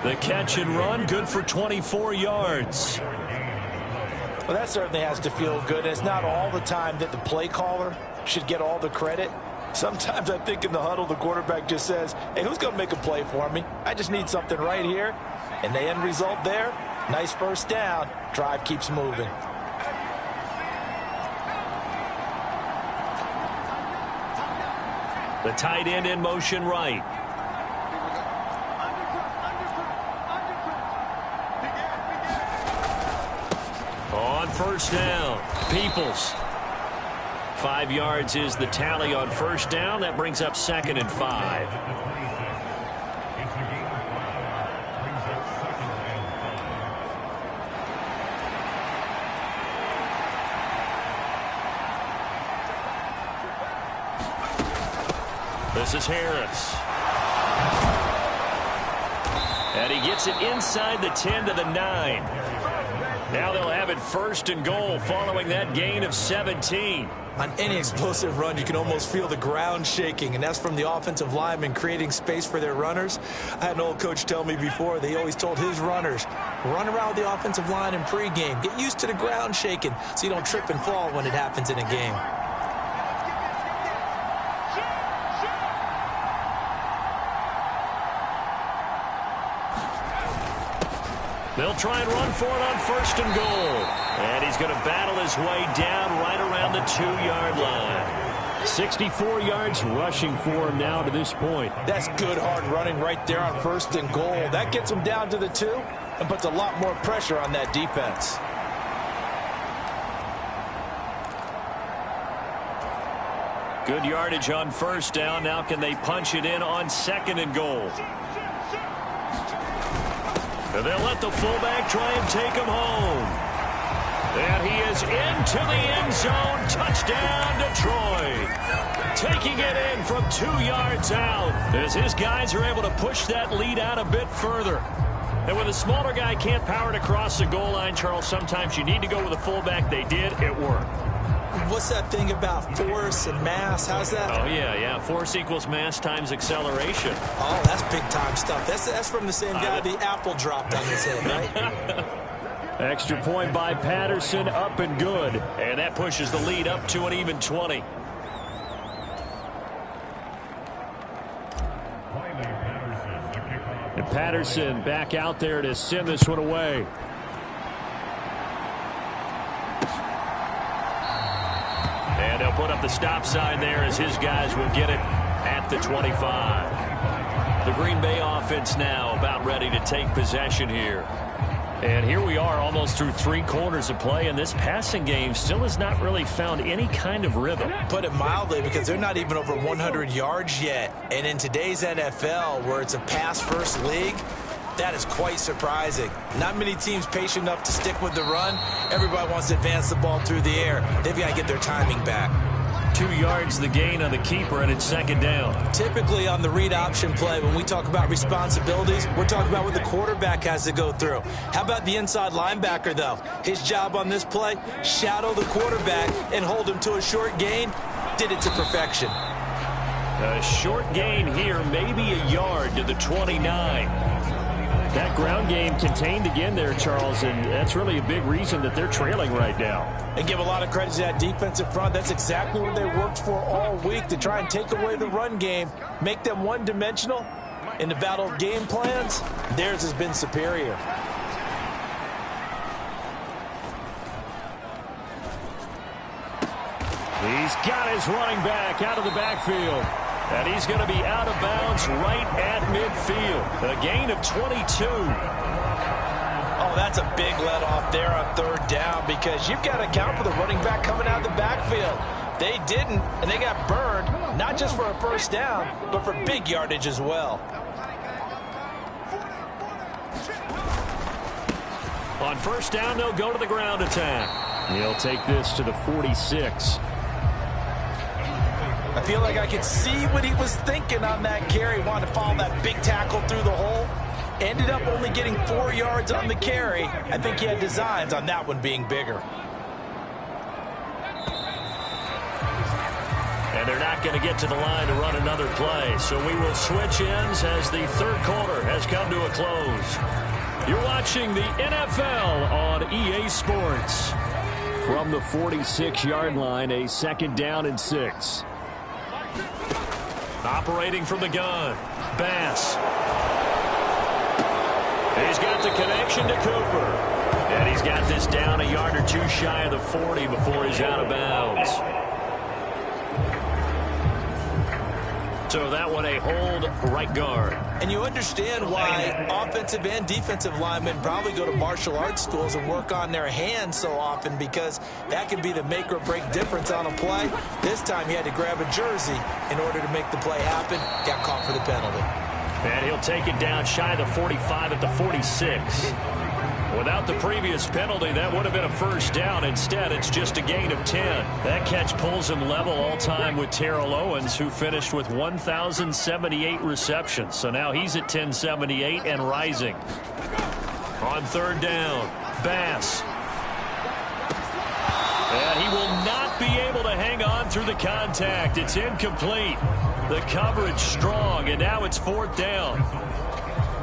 The catch and run, good for 24 yards. Well, that certainly has to feel good. It's not all the time that the play caller should get all the credit. Sometimes I think in the huddle, the quarterback just says, hey, who's going to make a play for me? I just need something right here. And the end result there, nice 1st down. Drive keeps moving. The tight end in motion right. On 1st down, Peoples. 5 yards is the tally on 1st down. That brings up 2nd and 5. This is Harris. And he gets it inside the 10 to the 9. Now they'll have it first and goal following that gain of 17. On any explosive run, you can almost feel the ground shaking, and that's from the offensive linemen creating space for their runners. I had an old coach tell me before, they always told his runners, run around the offensive line in pregame. Get used to the ground shaking so you don't trip and fall when it happens in a game. They'll try and run for it on first and goal. And he's going to battle his way down right around the 2-yard line. 64 yards rushing for him now to this point. That's good hard running right there on first and goal. That gets him down to the 2 and puts a lot more pressure on that defense. Good yardage on first down. Now can they punch it in on second and goal? And they'll let the fullback try and take him home. And he is into the end zone. Touchdown, Detroit. Taking it in from 2 yards out as his guys are able to push that lead out a bit further. And when the smaller guy can't power it across the goal line, Charles, sometimes you need to go with a fullback. They did. It worked. What's that thing about force and mass? How's that? Oh, yeah. Force equals mass times acceleration. Oh, that's big-time stuff. That's from the same guy the apple dropped on his head, right? Extra point by Patterson, up and good. And that pushes the lead up to an even 20. And Patterson back out there to send this one away. And they'll put up the stop sign there as his guys will get it at the 25. The Green Bay offense now about ready to take possession here. And here we are almost through 3 quarters of play, and this passing game still has not really found any kind of rhythm. Put it mildly, because they're not even over 100 yards yet. And in today's NFL, where it's a pass-first league, that is quite surprising. Not many teams patient enough to stick with the run. Everybody wants to advance the ball through the air. They've got to get their timing back. 2 yards the gain on the keeper, and it's second down. Typically on the read option play, when we talk about responsibilities, we're talking about what the quarterback has to go through. How about the inside linebacker, though? His job on this play, shadow the quarterback and hold him to a short gain. Did it to perfection. A short gain here, maybe a yard to the 29. That ground game contained again there, Charles, and that's really a big reason that they're trailing right now. And give a lot of credit to that defensive front. That's exactly what they worked for all week, to try and take away the run game, make them one-dimensional. In the battle of game plans, theirs has been superior. He's got his running back out of the backfield. And he's going to be out of bounds right at midfield. A gain of 22. Oh, that's a big let off there on third down, because you've got to account for the running back coming out of the backfield. They didn't, and they got burned, not just for a first down, but for big yardage as well. On first down, they'll go to the ground attack. He'll take this to the 46. I feel like I could see what he was thinking on that carry. Wanted to follow that big tackle through the hole. Ended up only getting 4 yards on the carry. I think he had designs on that one being bigger. And they're not going to get to the line to run another play. So we will switch ends as the third quarter has come to a close. You're watching the NFL on EA Sports. From the 46-yard line, a second down and 6. Operating from the gun, Bass. He's got the connection to Cooper. And he's got this down a yard or two shy of the 40 before he's out of bounds. So that one a hold right guard. And you understand why offensive and defensive linemen probably go to martial arts schools and work on their hands so often, because that can be the make or break difference on a play. This time he had to grab a jersey in order to make the play happen. Got caught for the penalty. And he'll take it down shy of the 45 at the 46. Without the previous penalty, that would have been a first down. Instead, it's just a gain of 10. That catch pulls him level all-time with Terrell Owens, who finished with 1,078 receptions. So now he's at 1,078 and rising. On third down, Bass. And he will not be able to hang on through the contact. It's incomplete. The coverage strong, and now it's fourth down.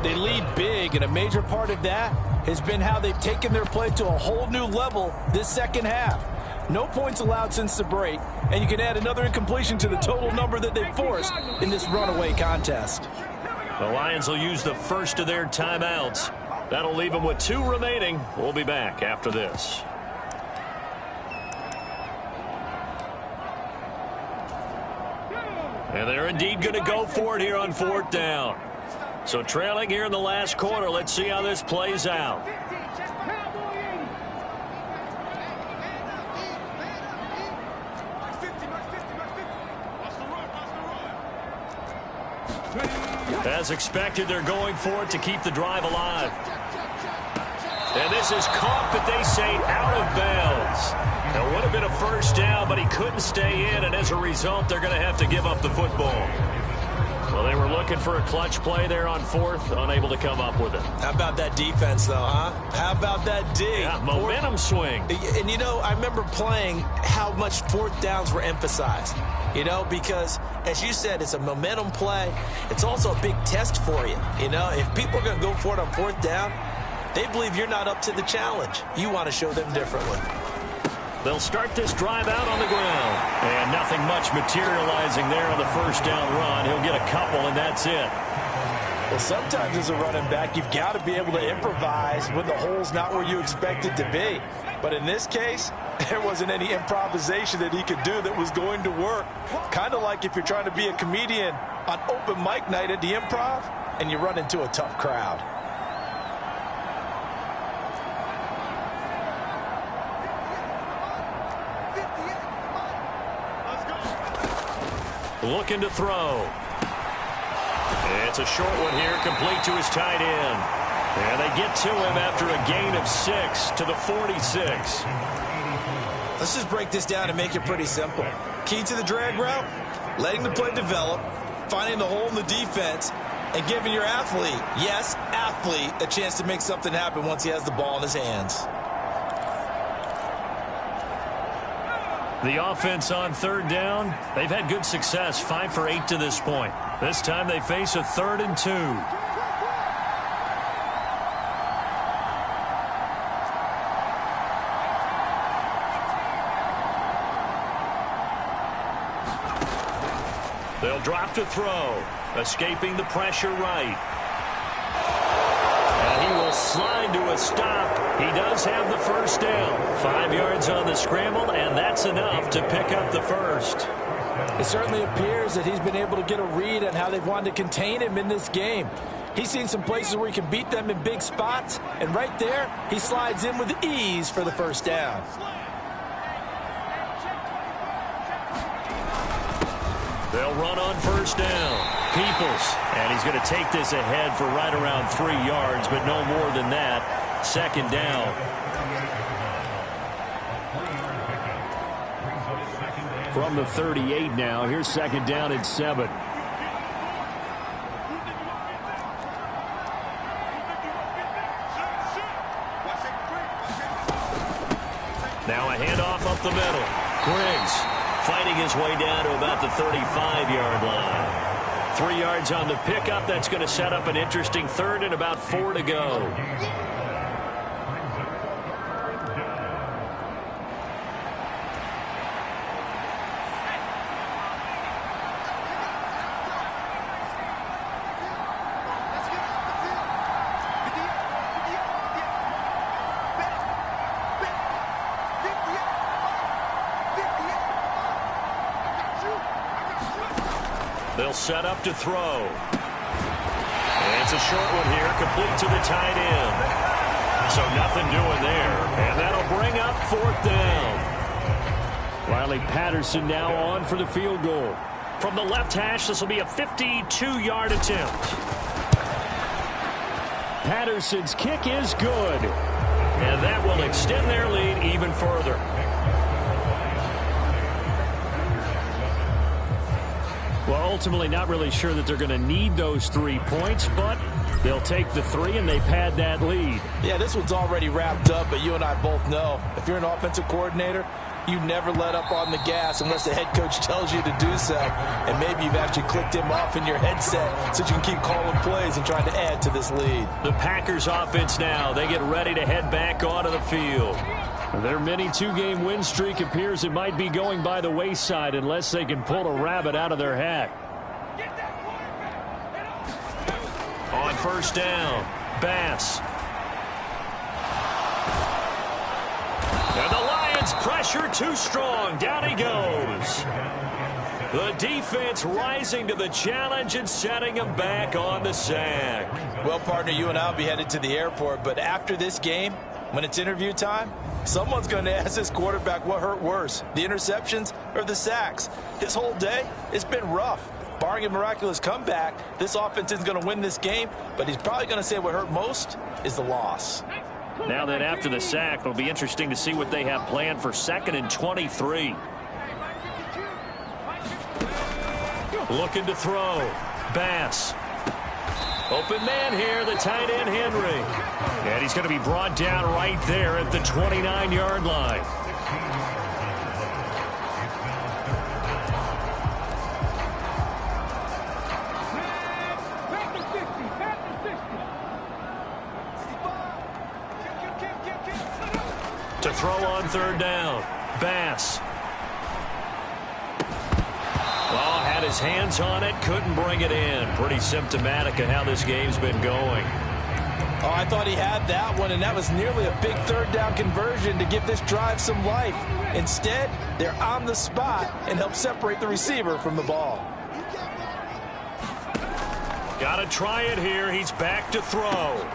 They lead big, and a major part of that has been how they've taken their play to a whole new level this second half. No points allowed since the break, and you can add another incompletion to the total number that they forced in this runaway contest. The Lions will use the first of their timeouts. That'll leave them with 2 remaining. We'll be back after this. And they're indeed going to go for it here on fourth down. So trailing here in the last quarter. Let's see how this plays out. As expected, they're going for it to keep the drive alive. And this is caught, but they say out of bounds. It would have been a first down, but he couldn't stay in, and as a result, they're going to have to give up the football. Well, they were looking for a clutch play there on fourth, unable to come up with it. How about that defense, though, huh? How about that dig? Yeah, momentum swing. And, you know, I remember playing how much fourth downs were emphasized. You know, because, as you said, it's a momentum play. It's also a big test for you. You know, if people are going to go for it on fourth down, they believe you're not up to the challenge. You want to show them differently. They'll start this drive out on the ground. And nothing much materializing there on the first down run. He'll get a couple, and that's it. Well, sometimes as a running back, you've got to be able to improvise when the hole's not where you expect it to be. But in this case, there wasn't any improvisation that he could do that was going to work. Kind of like if you're trying to be a comedian on open mic night at the Improv and you run into a tough crowd. Looking to throw. It's a short one here, complete to his tight end. And they get to him after a gain of 6 to the 46. Let's just break this down and make it pretty simple. Key to the drag route, letting the play develop, finding the hole in the defense, and giving your athlete, yes, athlete, a chance to make something happen once he has the ball in his hands. The offense on third down, they've had good success, 5 for 8 to this point. This time they face a 3rd and 2. They'll drop to throw, escaping the pressure right. And he will slide to a stop. He does have the first down. 5 yards on the scramble, and that's enough to pick up the first. It certainly appears that he's been able to get a read on how they've wanted to contain him in this game. He's seen some places where he can beat them in big spots, and right there, he slides in with ease for the first down. They'll run on first down. Peoples, and he's going to take this ahead for right around 3 yards, but no more than that. Second down. From the 38 now, here's second down and 7. Now a handoff up the middle. Griggs fighting his way down to about the 35-yard line. 3 yards on the pickup. That's going to set up an interesting third and about 4 to go. They'll set up to throw. And it's a short one here, complete to the tight end. So nothing doing there. And that'll bring up fourth down. Riley Patterson now on for the field goal. From the left hash, this will be a 52-yard attempt. Patterson's kick is good. will extend their lead even further. Well, ultimately not really sure that they're going to need those 3 points, but they'll take the 3 and they pad that lead. Yeah, this one's already wrapped up, but you and I both know if you're an offensive coordinator, you never let up on the gas unless the head coach tells you to do so. And maybe you've actually clicked him off in your headset so you can keep calling plays and trying to add to this lead. The Packers offense now. They get ready to head back onto the field. Their mini 2-game win streak appears it might be going by the wayside unless they can pull a rabbit out of their hat. On first down, Bass. And the Lions pressure too strong. Down he goes. The defense rising to the challenge and setting him back on the sack. Well, partner, you and I will be headed to the airport, but after this game, when it's interview time, someone's going to ask this quarterback what hurt worse, the interceptions or the sacks. His whole day, it's been rough. Barring a miraculous comeback, this offense isn't going to win this game, but he's probably going to say what hurt most is the loss. Now that after the sack, it'll be interesting to see what they have planned for 2nd and 23. Looking to throw. Bass. Open man here, the tight end Henry. And he's going to be brought down right there at the 29-yard line. To throw on 3rd down, Bass. Well, had his hands on it, couldn't bring it in. Pretty symptomatic of how this game's been going. Oh, I thought he had that one, and that was nearly a big 3rd down conversion to give this drive some life. Instead, they're on the spot and help separate the receiver from the ball. Got to try it here. He's back to throw.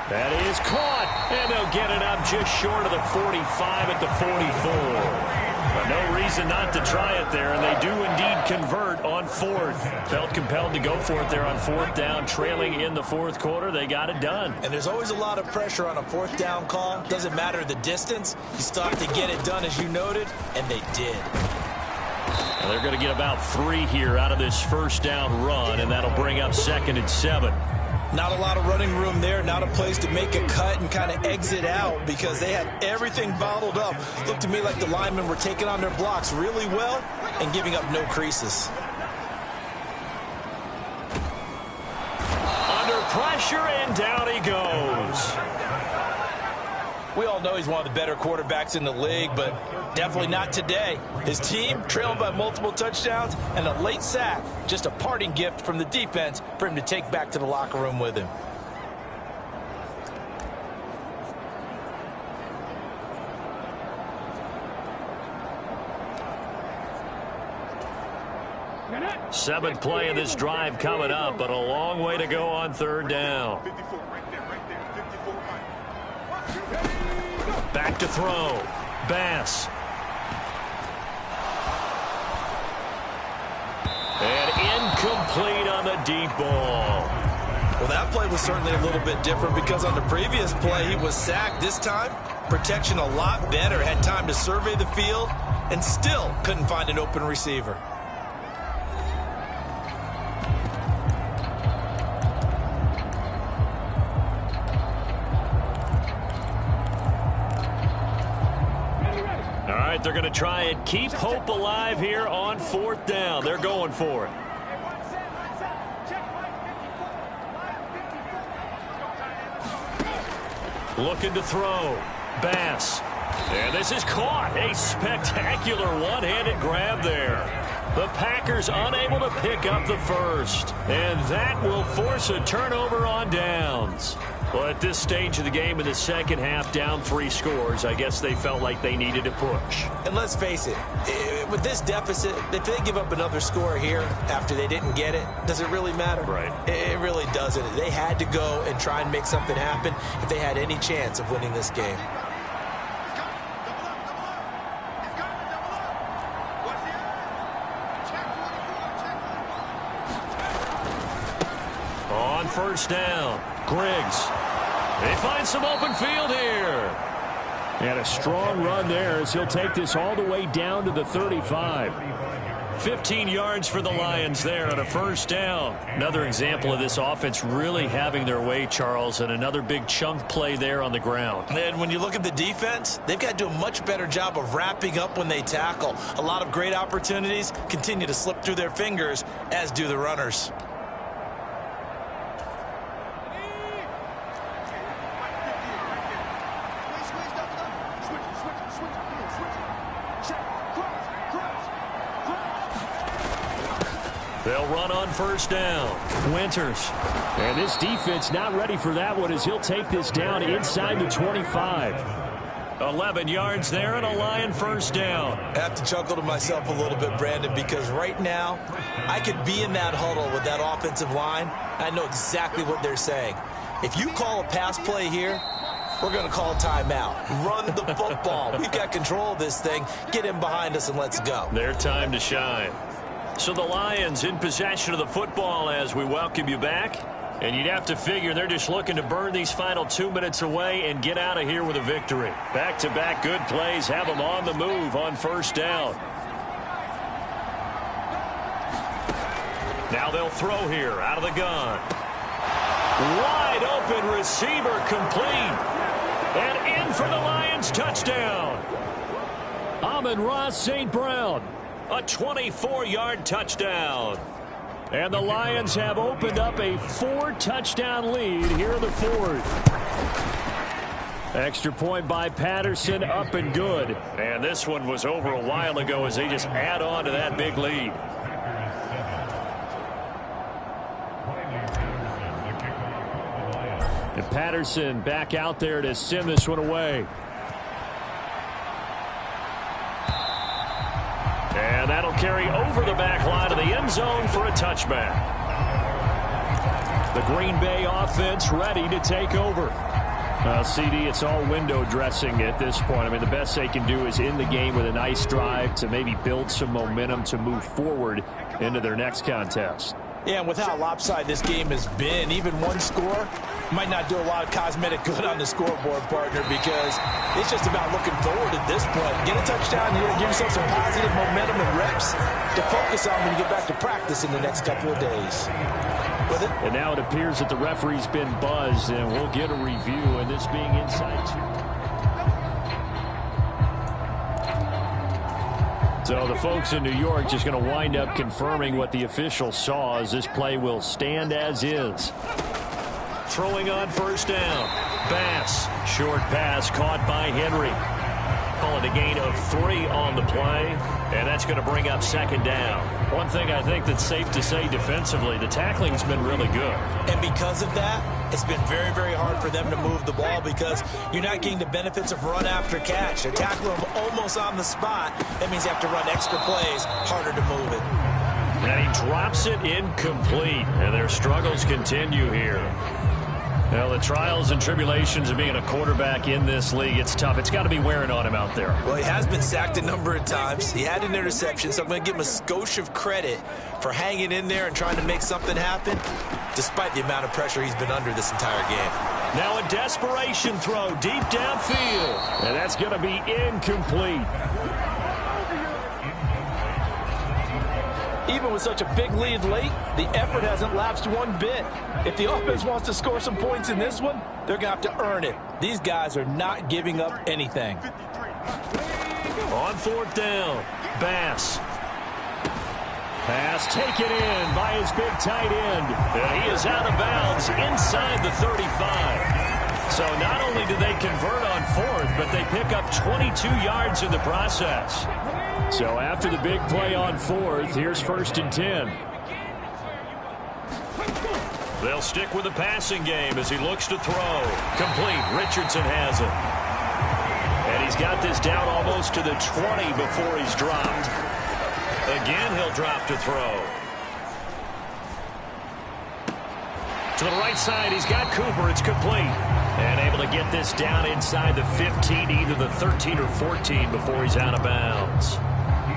That is caught, and they'll get it up just short of the 45 at the 44. But no reason not to try it there, and they do indeed convert on 4th. Felt compelled to go for it there on 4th down, trailing in the 4th quarter. They got it done. And there's always a lot of pressure on a 4th down call. Doesn't matter the distance. You still have to get it done, as you noted, and they did. And they're going to get about 3 here out of this 1st down run, and that'll bring up 2nd and 7. Not a lot of running room there, not a place to make a cut and kind of exit out because they had everything bottled up. Looked to me like the linemen were taking on their blocks really well and giving up no creases. Under pressure, and down he goes. We all know he's one of the better quarterbacks in the league, but definitely not today. His team trailing by multiple touchdowns and a late sack, just a parting gift from the defense for him to take back to the locker room with him. Seventh play of this drive coming up, but a long way to go on 3rd down. Back to throw. Bass. And incomplete on the deep ball. Well, that play was certainly a little bit different because on the previous play he was sacked. This time, protection a lot better. Had time to survey the field and still couldn't find an open receiver. They're going to try and keep hope alive here on 4th down. They're going for it. Looking to throw. Bass. And this is caught. A spectacular one-handed grab there. The Packers unable to pick up the 1st. And that will force a turnover on downs. Well, at this stage of the game in the 2nd half, down 3 scores, I guess they felt like they needed to push. And let's face it, with this deficit, if they give up another score here after they didn't get it, does it really matter? Right. It really doesn't. They had to go and try and make something happen if they had any chance of winning this game. On 1st down, Griggs. They find some open field here. And a strong run there as he'll take this all the way down to the 35. 15 yards for the Lions there on a first down. Another example of this offense really having their way, Charles, and another big chunk play there on the ground. And when you look at the defense, they've got to do a much better job of wrapping up when they tackle. A lot of great opportunities continue to slip through their fingers, as do the runners. They'll run on first down. Winters. And this defense not ready for that one as he'll take this down inside the 25. 11 yards there and a Lion first down. I have to chuckle to myself a little bit, Brandon, because right now I could be in that huddle with that offensive line. I know exactly what they're saying. If you call a pass play here, we're going to call a timeout. Run the football. We've got control of this thing. Get him behind us and let's go. Their time to shine. So the Lions in possession of the football as we welcome you back. And you'd have to figure they're just looking to burn these final 2 minutes away and get out of here with a victory. Back-to-back good plays have them on the move on first down. Now they'll throw here out of the gun. Wide open receiver complete. And in for the Lions touchdown. Amon-Ra St. Brown. A 24-yard touchdown. And the Lions have opened up a 4-touchdown lead here in the fourth. Extra point by Patterson, up and good. And this one was over a while ago as they just add on to that big lead. And Patterson back out there to send this one away. And that'll carry over the back line of the end zone for a touchback. The Green Bay offense ready to take over. CD, it's all window dressing at this point. I mean, the best they can do is end the game with a nice drive to maybe build some momentum to move forward into their next contest. Yeah, and with how lopsided this game has been, even one score might not do a lot of cosmetic good on the scoreboard, partner, because it's just about looking forward at this point. Get a touchdown here, give yourself some positive momentum and reps to focus on when you get back to practice in the next couple of days. With it. And now it appears that the referee's been buzzed, and we'll get a review, and this being inside 2. So the folks in New York just going to wind up confirming what the official saw as this play will stand as is. Throwing on first down. Bass. Short pass caught by Henry. Calling a gain of 3 on the play. And that's going to bring up second down. One thing I think that's safe to say defensively, the tackling's been really good. And because of that, it's been very, very hard for them to move the ball because you're not getting the benefits of run after catch. They're tackling them almost on the spot. That means you have to run extra plays, harder to move it. And he drops it incomplete. And their struggles continue here. Well, the trials and tribulations of being a quarterback in this league, it's tough. It's got to be wearing on him out there. Well, he has been sacked a number of times. He had an interception, so I'm going to give him a skosh of credit for hanging in there and trying to make something happen, despite the amount of pressure he's been under this entire game. Now a desperation throw deep downfield. And that's going to be incomplete. Even with such a big lead late, the effort hasn't lapsed one bit. If the offense wants to score some points in this one, they're going to have to earn it. These guys are not giving up anything. On fourth down, Bass. Pass taken in by his big tight end. And he is out of bounds inside the 35. So not only do they convert on fourth, but they pick up 22 yards in the process. So after the big play on fourth, here's 1st and 10. They'll stick with the passing game as he looks to throw. Complete. Richardson has it. And he's got this down almost to the 20 before he's dropped. Again, he'll drop to throw. To the right side, he's got Cooper. It's complete. And able to get this down inside the 15, either the 13 or 14 before he's out of bounds.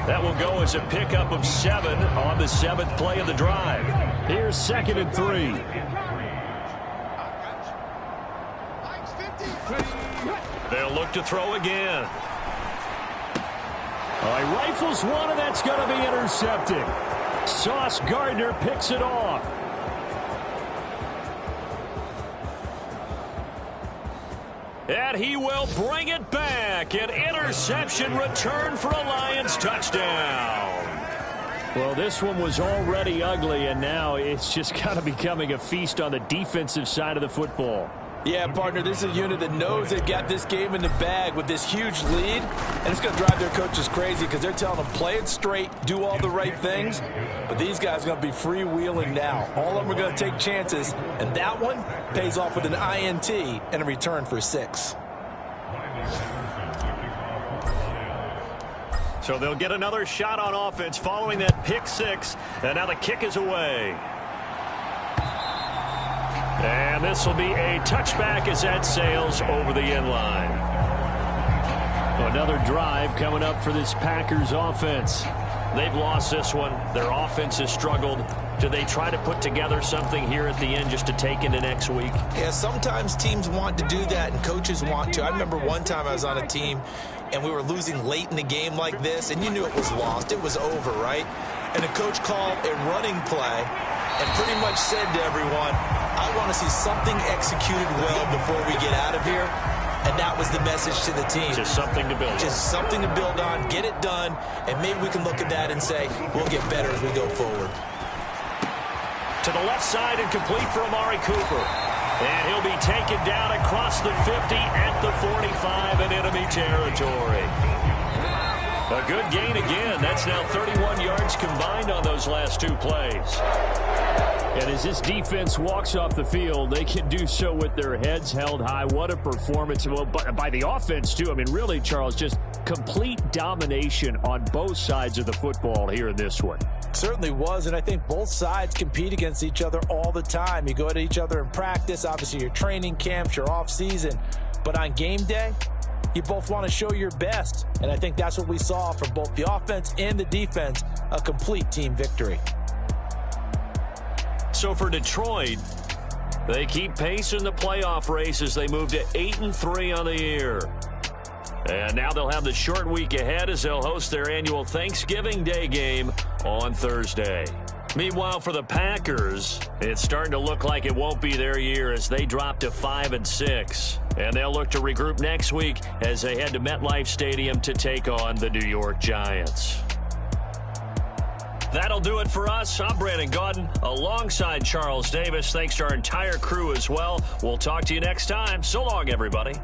That will go as a pickup of 7 on the 7th play of the drive. Here's 2nd and 3. They'll look to throw again. He rifles one, and that's going to be intercepted. Sauce Gardner picks it off. And he will bring it back. An interception return for a Lions touchdown. Well, this one was already ugly, and now it's just kind of becoming a feast on the defensive side of the football. Yeah, partner, this is a unit that knows they've got this game in the bag with this huge lead, and it's going to drive their coaches crazy because they're telling them play it straight, do all the right things, but these guys are going to be freewheeling now. All of them are going to take chances, and that one pays off with an INT and a return for 6. So they'll get another shot on offense following that pick 6, and now the kick is away. And this will be a touchback as that sails over the end line. Another drive coming up for this Packers offense. They've lost this one. Their offense has struggled. Do they try to put together something here at the end just to take into next week? Yeah, sometimes teams want to do that and coaches want to. I remember one time I was on a team and we were losing late in the game like this, and you knew it was lost. It was over, right? And the coach called a running play and pretty much said to everyone, I want to see something executed well before we get out of here. And that was the message to the team. Just something to build on. Just something to build on, get it done, and maybe we can look at that and say, we'll get better as we go forward. To the left side and complete for Amari Cooper. And he'll be taken down across the 50 at the 45 in enemy territory. A good gain again. That's now 31 yards combined on those last 2 plays. And as this defense walks off the field, they can do so with their heads held high. What a performance. Well, by the offense, too. I mean, really, Charles, just complete domination on both sides of the football here in this one. Certainly was, and I think both sides compete against each other all the time. You go at each other in practice, obviously your training camps, your off-season. But on game day, you both want to show your best. And I think that's what we saw from both the offense and the defense, a complete team victory. So for Detroit, they keep pace in the playoff race as they move to 8-3 on the year. And now they'll have the short week ahead as they'll host their annual Thanksgiving Day game on Thursday. Meanwhile, for the Packers, it's starting to look like it won't be their year as they drop to 5-6. And they'll look to regroup next week as they head to MetLife Stadium to take on the New York Giants. That'll do it for us. I'm Brandon Gaudin alongside Charles Davis. Thanks to our entire crew as well. We'll talk to you next time. So long, everybody.